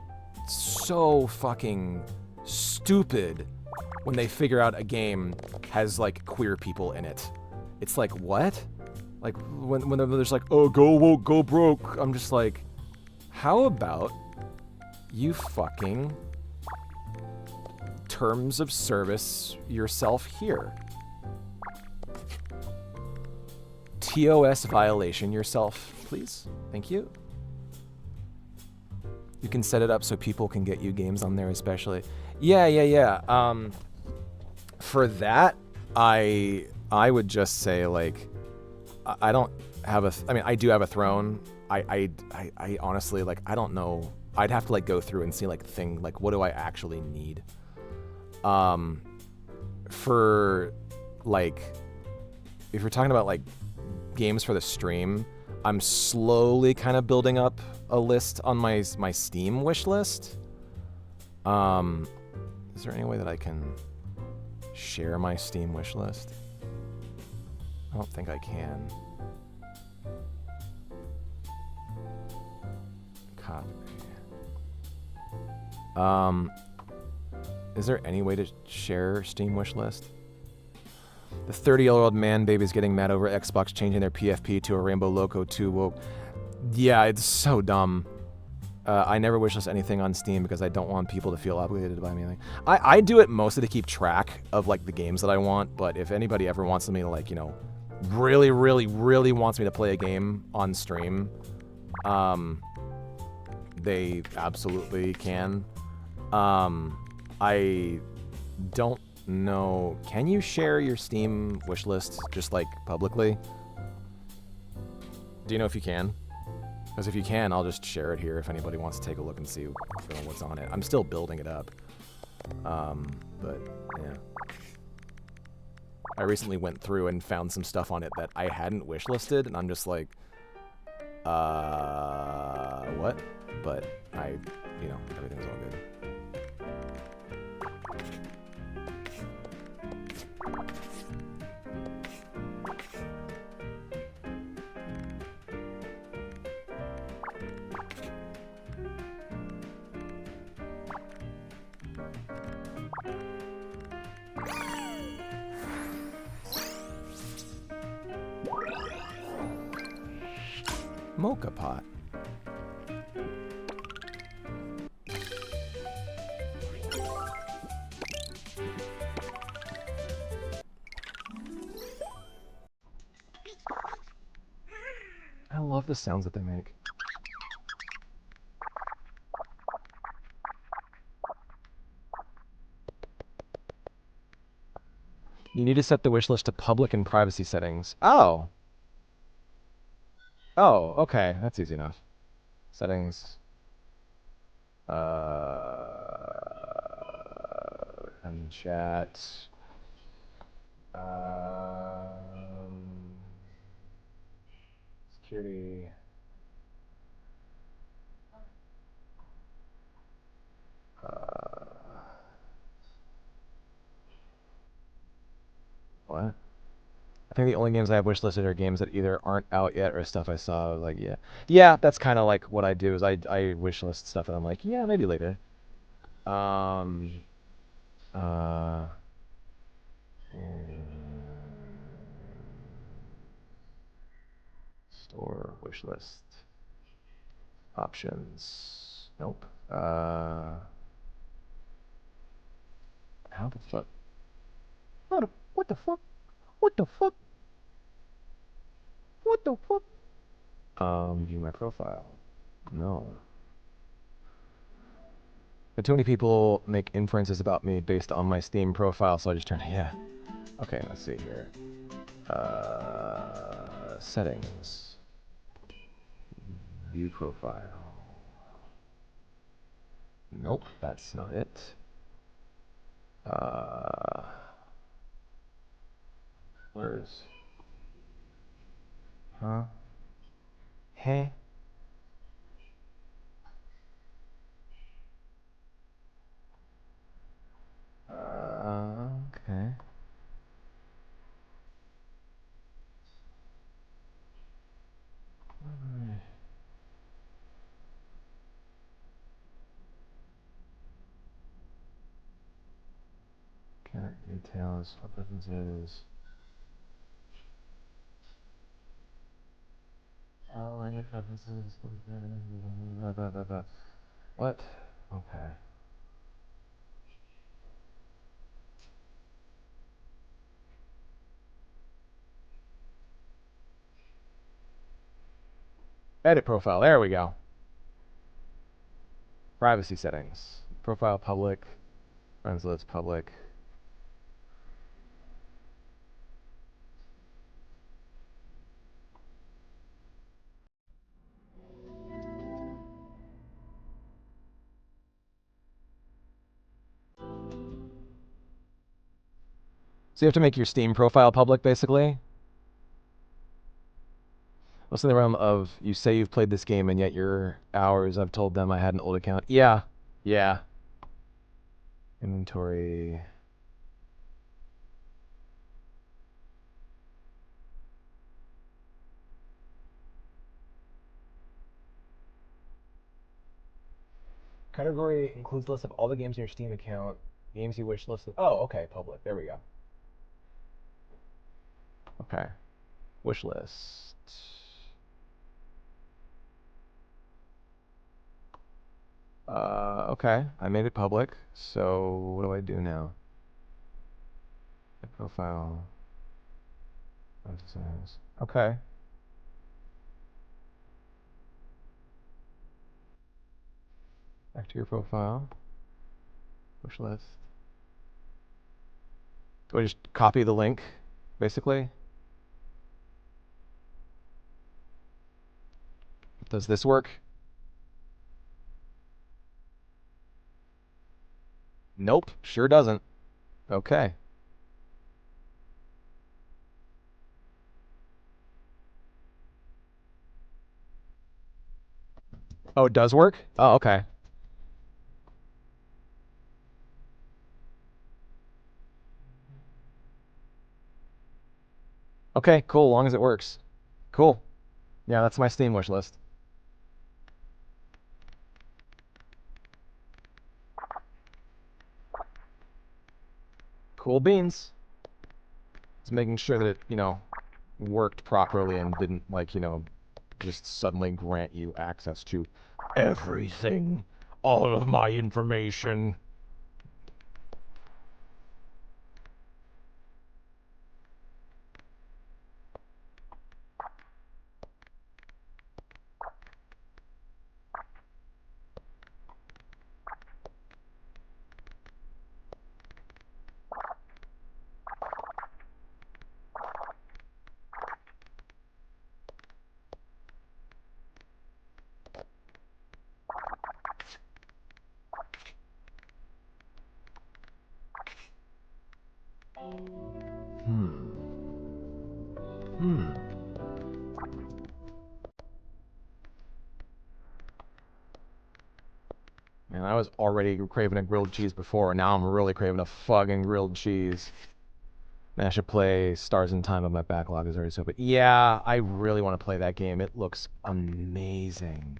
so fucking stupid when they figure out a game has, like, queer people in it. It's like, what? Like, when there's like, oh, go woke, go broke. I'm just like, how about you fucking terms of service yourself here? TOS violation yourself, please. Thank you. You can set it up so people can get you games on there, especially. Yeah. For that, I would just say, like, I don't have I mean, I do have a throne. I honestly, like, I don't know. I'd have to, like, go through and see, like, what do I actually need? For, like, if you're talking about, like, games for the stream, I'm slowly kind of building up a list on my Steam wish list. Is there any way that I can share my Steam wish list? I don't think I can. Copy. Is there any way to share Steam wish list? The 30-year-old man baby's getting mad over Xbox changing their PFP to a rainbow logo too woke. Yeah, it's so dumb. I never wishlist anything on Steam because I don't want people to feel obligated to buy me anything. I do it mostly to keep track of, like, the games that I want, but if anybody ever wants me to, like, you know, really, really, really wants me to play a game on stream, they absolutely can. I don't know. Can you share your Steam wishlist just, like, publicly? Do you know if you can? Because if you can, I'll just share it here if anybody wants to take a look and see what's on it. I'm still building it up. But, yeah. I recently went through and found some stuff on it that I hadn't wishlisted, and I'm just like, what? But you know, everything's all good. Mocha pot. I love the sounds that they make. You need to set the wish list to public and privacy settings. Oh. Oh, okay. That's easy enough. Settings. And chat. Security. What? I think the only games I have wishlisted are games that either aren't out yet or stuff I saw. Like, yeah. Yeah, that's kind of like what I do is I wishlist stuff and I'm like, yeah, maybe later. Uh, Store wishlist. Options. Nope. How the fuck? What the fuck? What the fuck? What the fuck? View my profile. No. But too many people make inferences about me based on my Steam profile, so I just turn, yeah. Okay, let's see here. Settings. View profile. Nope, that's not it. Where's... Huh? Hey? Okay. Cat details, what preferences. Language preferences. What? Okay. Edit profile. There we go. Privacy settings. Profile public. Friends list public. So you have to make your Steam profile public, basically. What's in the realm of you say you've played this game and yet your hours, I've told them I had an old account. Yeah. Yeah. Inventory. Category includes a list of all the games in your Steam account. Games you wish listed. Oh, okay, public. There we go. Okay. Wish list. Okay. I made it public. So what do I do now? The profile. Okay. Back to your profile. Wish list. Do I just copy the link, basically? Does this work? Nope, sure doesn't. Okay. Oh, it does work? Oh, okay. Okay, cool, as long as it works. Cool. Yeah, that's my Steam wish list. Cool beans. It's making sure that it, worked properly and didn't, just suddenly grant you access to everything. All of my information. I was already craving a grilled cheese before, and now I'm really craving a fucking grilled cheese. And I should play Stars in Time, but my backlog is already so big. Yeah, I really want to play that game. It looks amazing.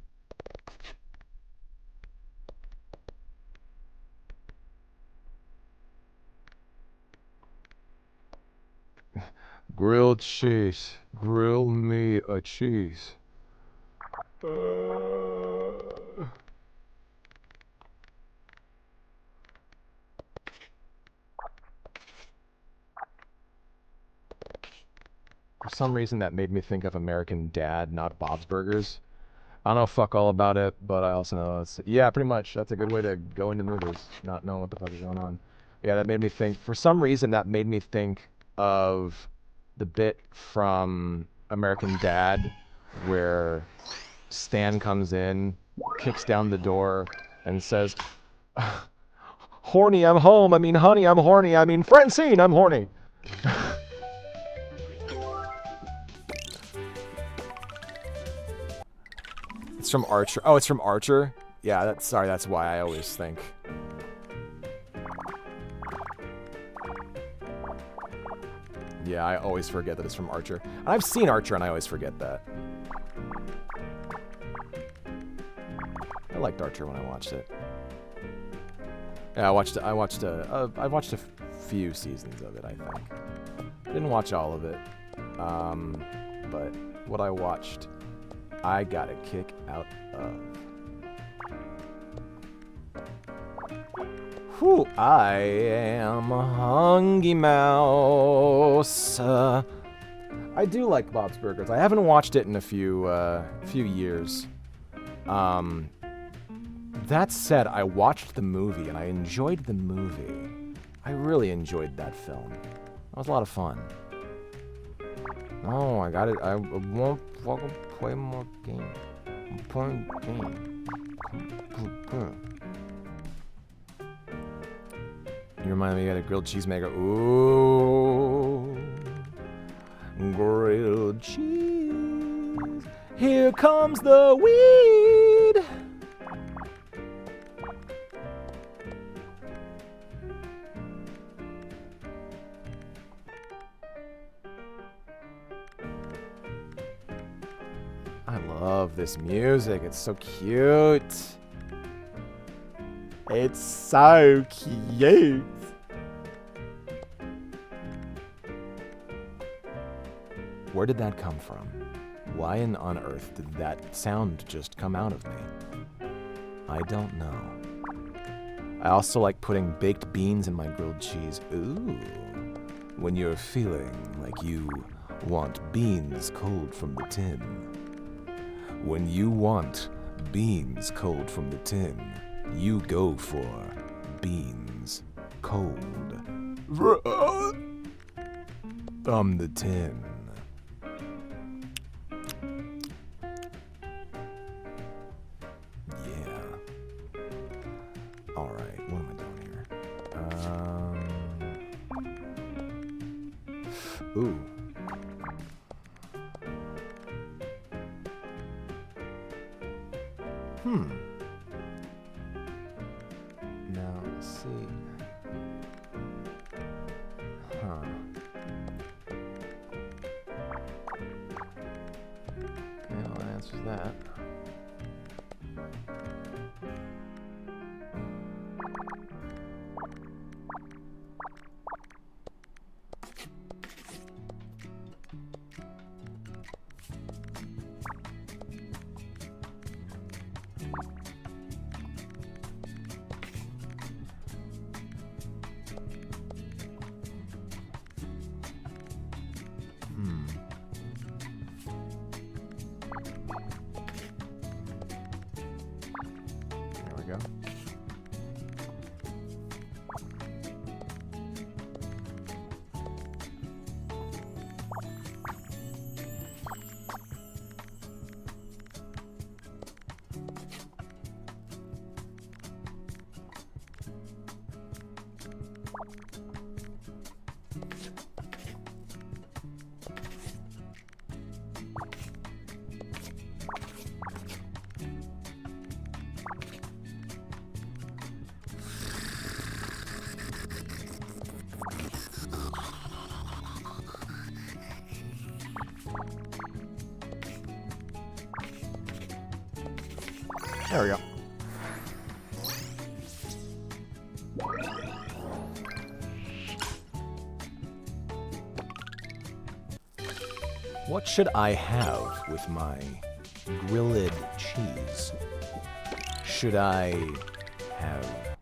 Grilled cheese. Grill me a cheese. For some reason, that made me think of American Dad, not Bob's Burgers. I don't know fuck all about it, but I also know it's... Yeah, pretty much. That's a good way to go into movies, not knowing what the fuck is going on. Yeah, that made me think... For some reason, that made me think of the bit from American Dad where Stan comes in, kicks down the door, and says, "Horny, I'm home. I mean, honey, I'm horny. I mean, Francine, I'm horny." It's from Archer. Oh, it's from Archer? Yeah, sorry, that's why I always think. Yeah, I always forget that it's from Archer. And I've seen Archer and I always forget that. I liked Archer when I watched it. Yeah, I watched a few seasons of it, I think. Didn't watch all of it. But what I watched, I got a kick out of. Whew, I am a hungry mouse. I do like Bob's Burgers. I haven't watched it in a few years. That said, I watched the movie and I enjoyed the movie. I really enjoyed that film. That was a lot of fun. Oh, I got it. I won't fucking play more games. I'm playing game. You remind me of a grilled cheese maker. Ooh. Grilled cheese. Here comes the weed. I love this music. It's so cute. It's so cute. Where did that come from? Why on earth did that sound just come out of me? I don't know. I also like putting baked beans in my grilled cheese. Ooh. When you're feeling like you want beans cold from the tin. When you want beans cold from the tin, you go for beans cold from the tin. Yeah. All right, what am I doing here? Ooh. Now, let's see. Huh. Okay, well, that answers that. There we go. There we go. What should I have with my grilled cheese? Should I have,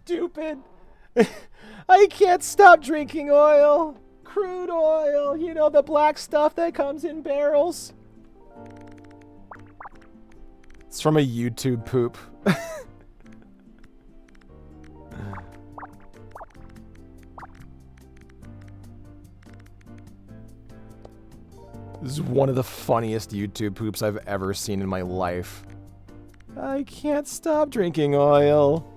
stupid. I can't stop drinking oil. Crude oil, you know, the black stuff that comes in barrels. It's from a YouTube poop. This is one of the funniest YouTube poops I've ever seen in my life. I can't stop drinking oil.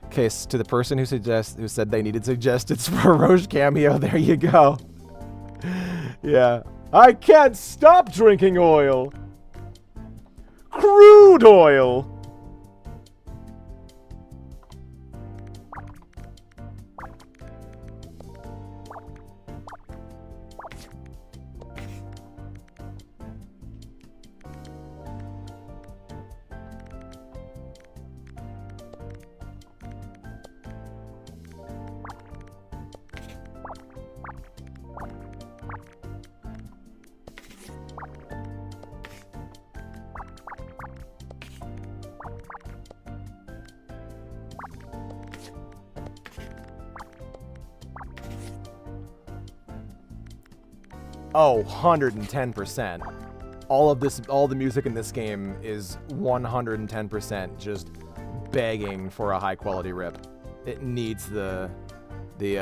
Okay, so to the person who said they needed suggested for a Roche cameo, there you go. Yeah. I can't stop drinking oil. Crude oil. Oh, 110%. All the music in this game is 110% just begging for a high quality rip. It needs the the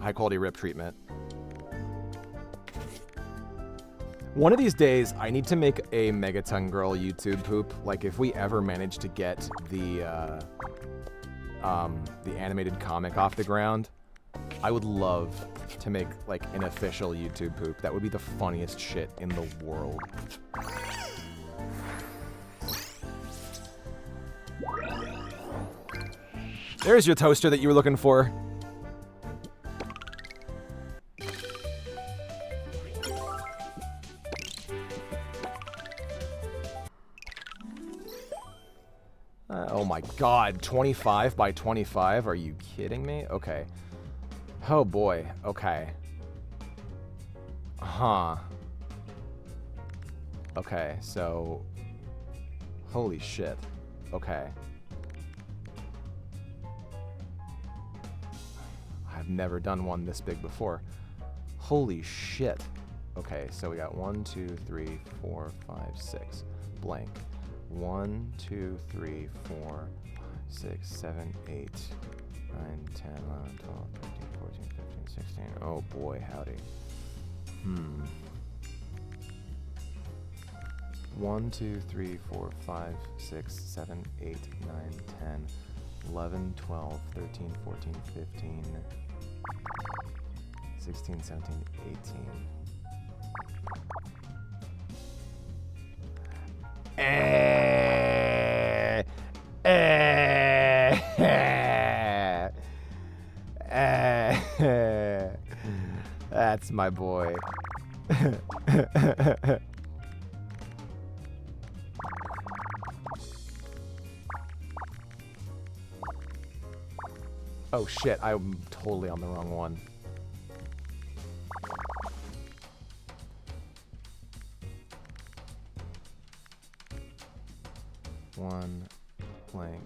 high quality rip treatment. One of these days, I need to make a Megaton Girl YouTube poop. Like, if we ever manage to get the animated comic off the ground, I would love to make, like, an official YouTube poop. That would be the funniest shit in the world. There's your toaster that you were looking for. Oh my god, 25 by 25? Are you kidding me? Okay. Oh boy, okay. Huh. Okay, so... Holy shit. Okay. I've never done one this big before. Holy shit. Okay, so we got 1, 2, 3, 4, 5, 6. Blank. 1, 2, 3, 4, 6, 7, 8, 9, 10, 11, 12, 13, 14, 15, 16. Oh boy, howdy. 1, 2, 3, 4, 5, 6, 7, 8, 9, 10, 11, 12, 13, 14, 15, 16, 17, 18. That's my boy. Oh shit, I'm totally on the wrong one. One blank.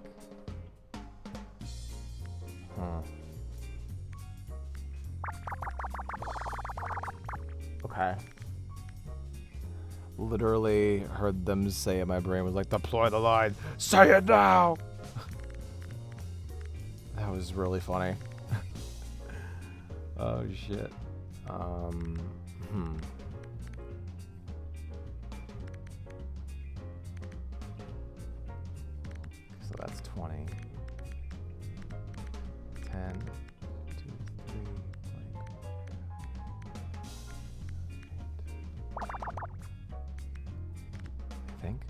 Huh. Okay. Literally heard them say it. My brain was like, deploy the line. Say it now. That was really funny. Oh shit. So that's 20. 10, 2, 3, blank. I think.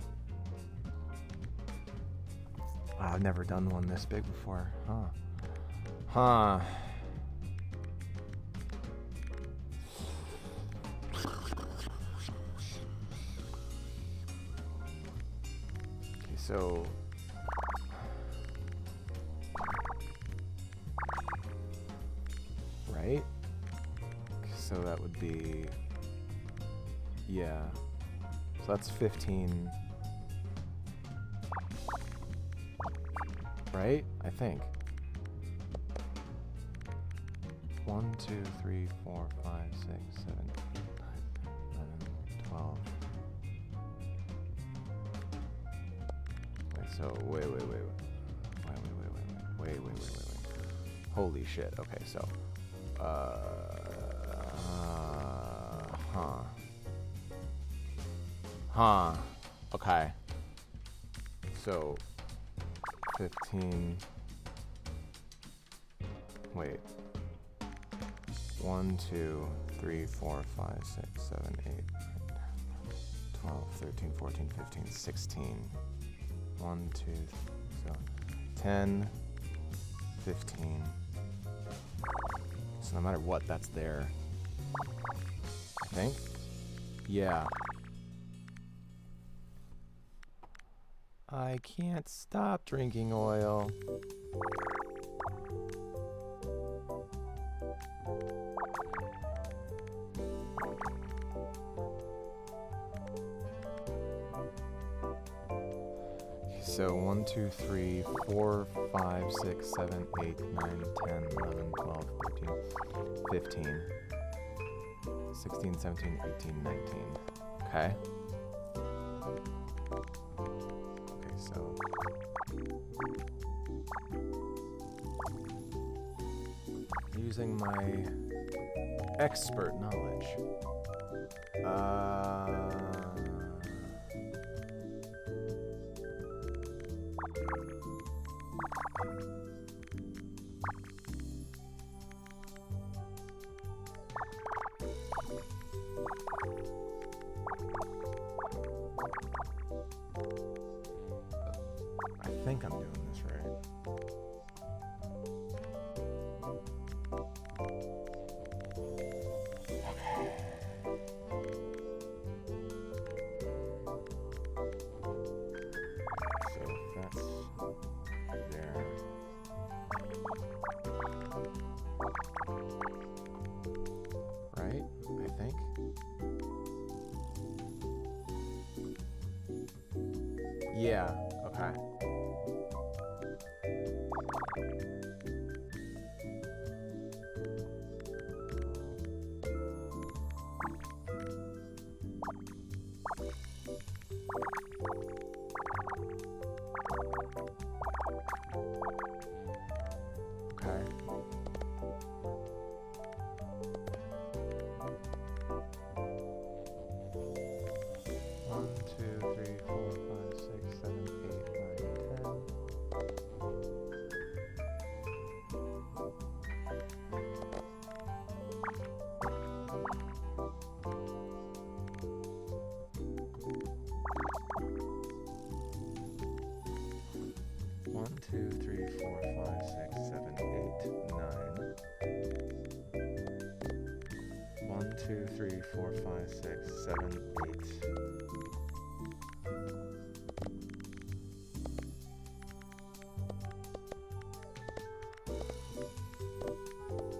I've never done one this big before. Huh. Okay, so right? So that would be, yeah. So that's 15. Right? I think. 1, 2, 3, 4, 5, 6, 7, 8, 9, 11, 12. Wait, so wait. Holy shit. Okay, so okay. So 15. Wait. 1, 2, 3, 4, 5, 6, 7, 8, 12, 13, 14, 15, 16. 1, 2, so 10, 15. So no matter what, that's there. I think? Yeah. I can't stop drinking oil. So 1, 2, 3, 4, 5, 6, 7, 8, 9, 10, 11, 12, 13, 15, 16, 17, 18, 19. Okay. Okay, so using my expert knowledge. I think I'm doing this right. So that's there. Right? I think. Yeah, okay. Okay. One, two, three, four, five, six, seven, 8, 9, 10. One, two, three, four, five, six, seven, 8, 9. 1, 2, 3, 4, 5, 6, 7, 8.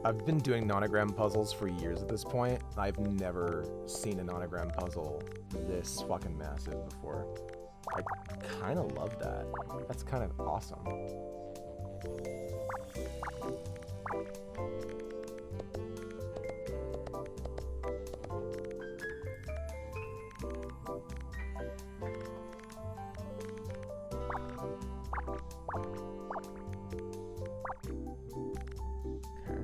I've been doing nonogram puzzles for years at this point. I've never seen a nonogram puzzle this fucking massive before. I kind of love that. That's kind of awesome. Okay.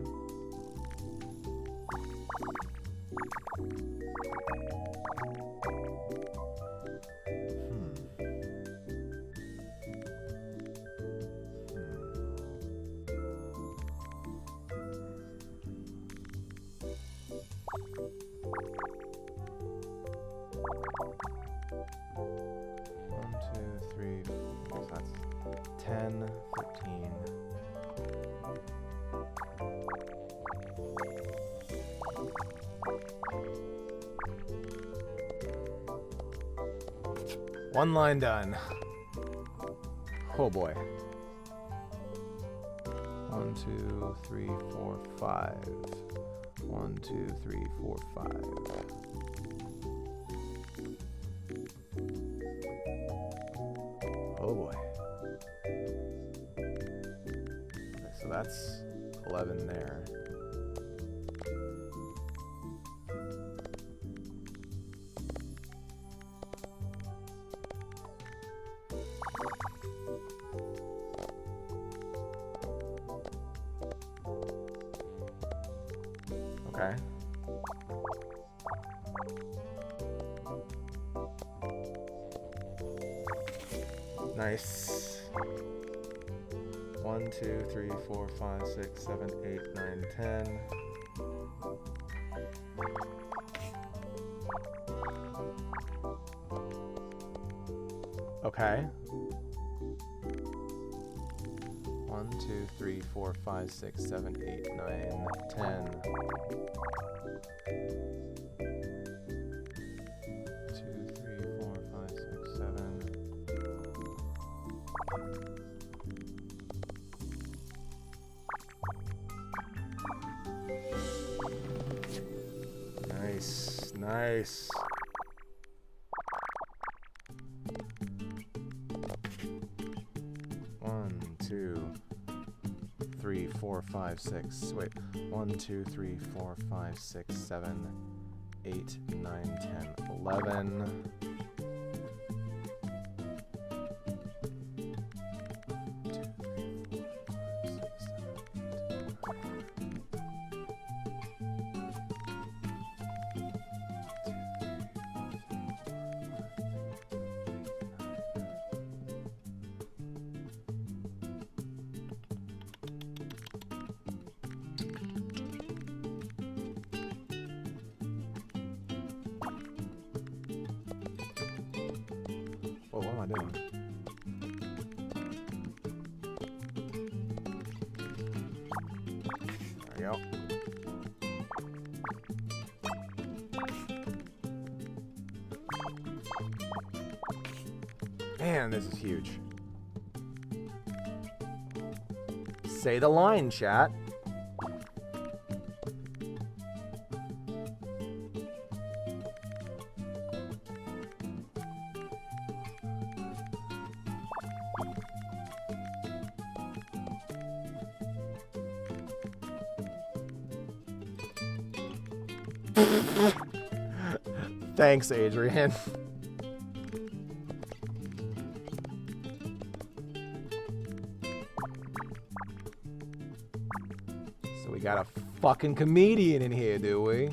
One, two, three, so that's 10, 13. One line done. Oh boy. 1, 2, 3, 4, 5. 1, 2, 3, 4, 5. Oh boy. Okay, so that's 11 there. Okay. Nice. 1, 2, 3, 4, 5, 6, 7, 8, 9, 10. Okay. 1, 2, 3, 4, 5, 6, 7, 8, 9, 10. 2, 3, 4, 5, 6, 7. Nice, nice. One, 2, 3, 4, 5, 6. Wait. 1, 2, 3, 4, 5, 6, 7, 8, 9, 10, 11. what am I doing? There we go. Man, this is huge. Say the line, chat. Thanks, Adrian. So we got a fucking comedian in here, do we?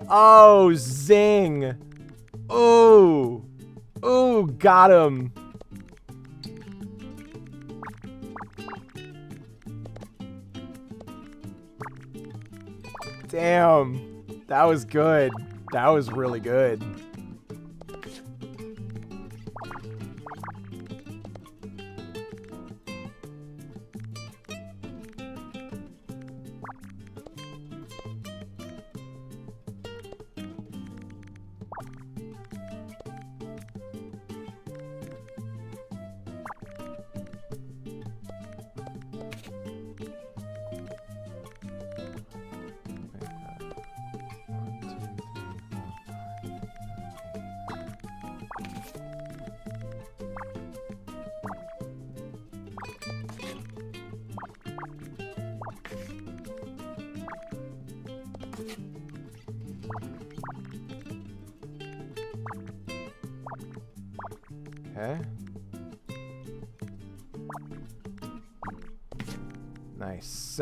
Oh, zing. Ooh. Ooh, got him. Damn. That was good. That was really good. Okay. Nice.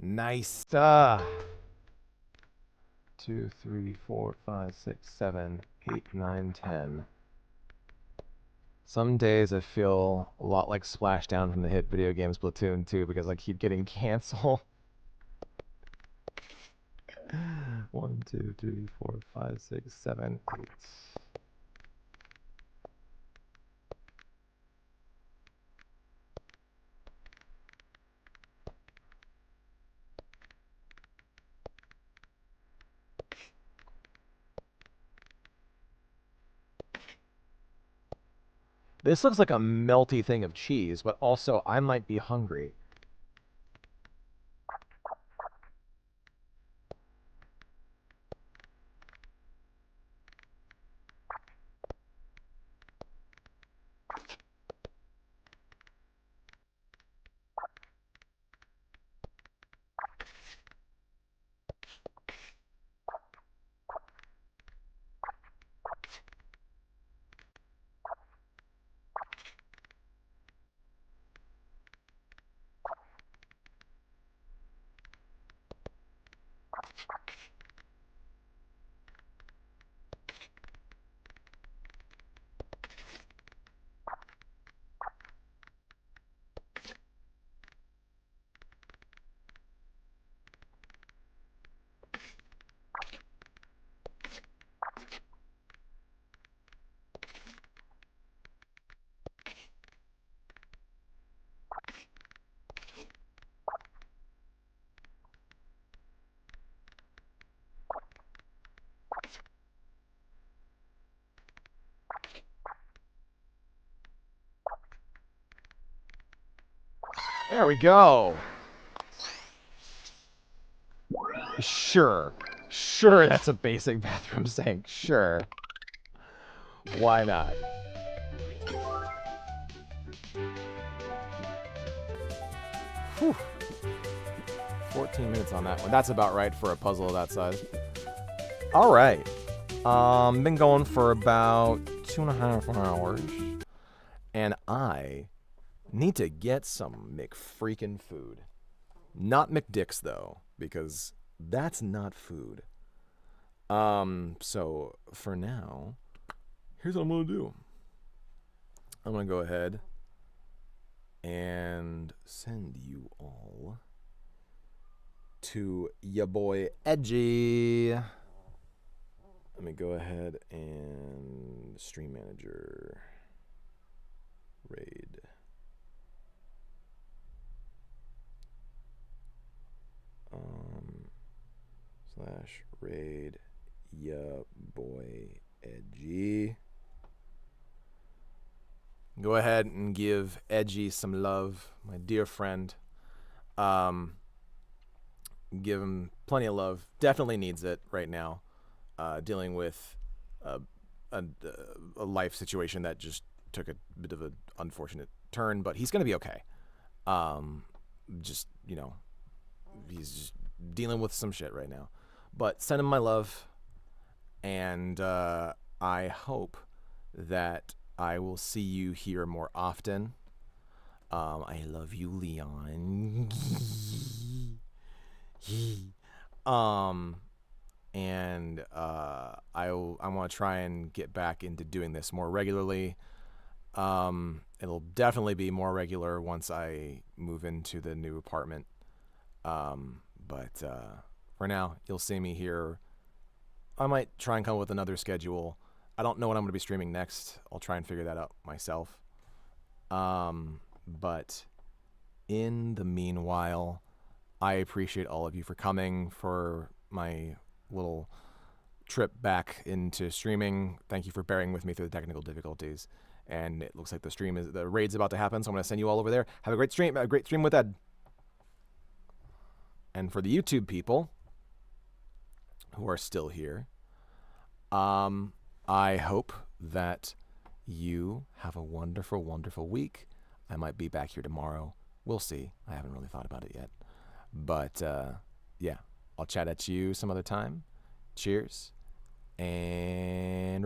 Nice. 2, 3, 4, 5, 6, 7, 8, 9, 10. Some days I feel a lot like Splashdown from the hit video game Splatoon 2 because I keep getting canceled. 1, 2, 3, 4, 5, 6, 7, 8. This looks like a melty thing of cheese, but also I might be hungry. There we go. Sure. Sure, that's a basic bathroom sink. Sure. Why not? Whew. 14 minutes on that one. That's about right for a puzzle of that size. All right. Been going for about 2.5 hours. And I need to get some McFreakin' food. Not McDicks, though, because that's not food. So for now, here's what I'm going to do. I'm going to go ahead and send you all to ya boy Edgy. Let me go ahead and stream manager raid. / raid ya boy Edgy. Go ahead and give Edgy some love, my dear friend. Give him plenty of love. Definitely needs it right now. Dealing with a life situation that just took a bit of an unfortunate turn, but he's gonna be okay. Just, you know, he's just dealing with some shit right now. But send him my love, and I hope that I will see you here more often. I love you, Leon. And I want to try and get back into doing this more regularly. It'll definitely be more regular once I move into the new apartment. But for now, you'll see me here. I might try and come up with another schedule. I don't know what I'm going to be streaming next. I'll try and figure that out myself. But in the meanwhile, I appreciate all of you for coming for my little trip back into streaming. Thank you for bearing with me through the technical difficulties. And it looks like the raid's about to happen, so I'm going to send you all over there. Have a great stream with Ed. And for the YouTube people who are still here, I hope that you have a wonderful, wonderful week. I might be back here tomorrow. We'll see. I haven't really thought about it yet. But, yeah, I'll chat at you some other time. Cheers. And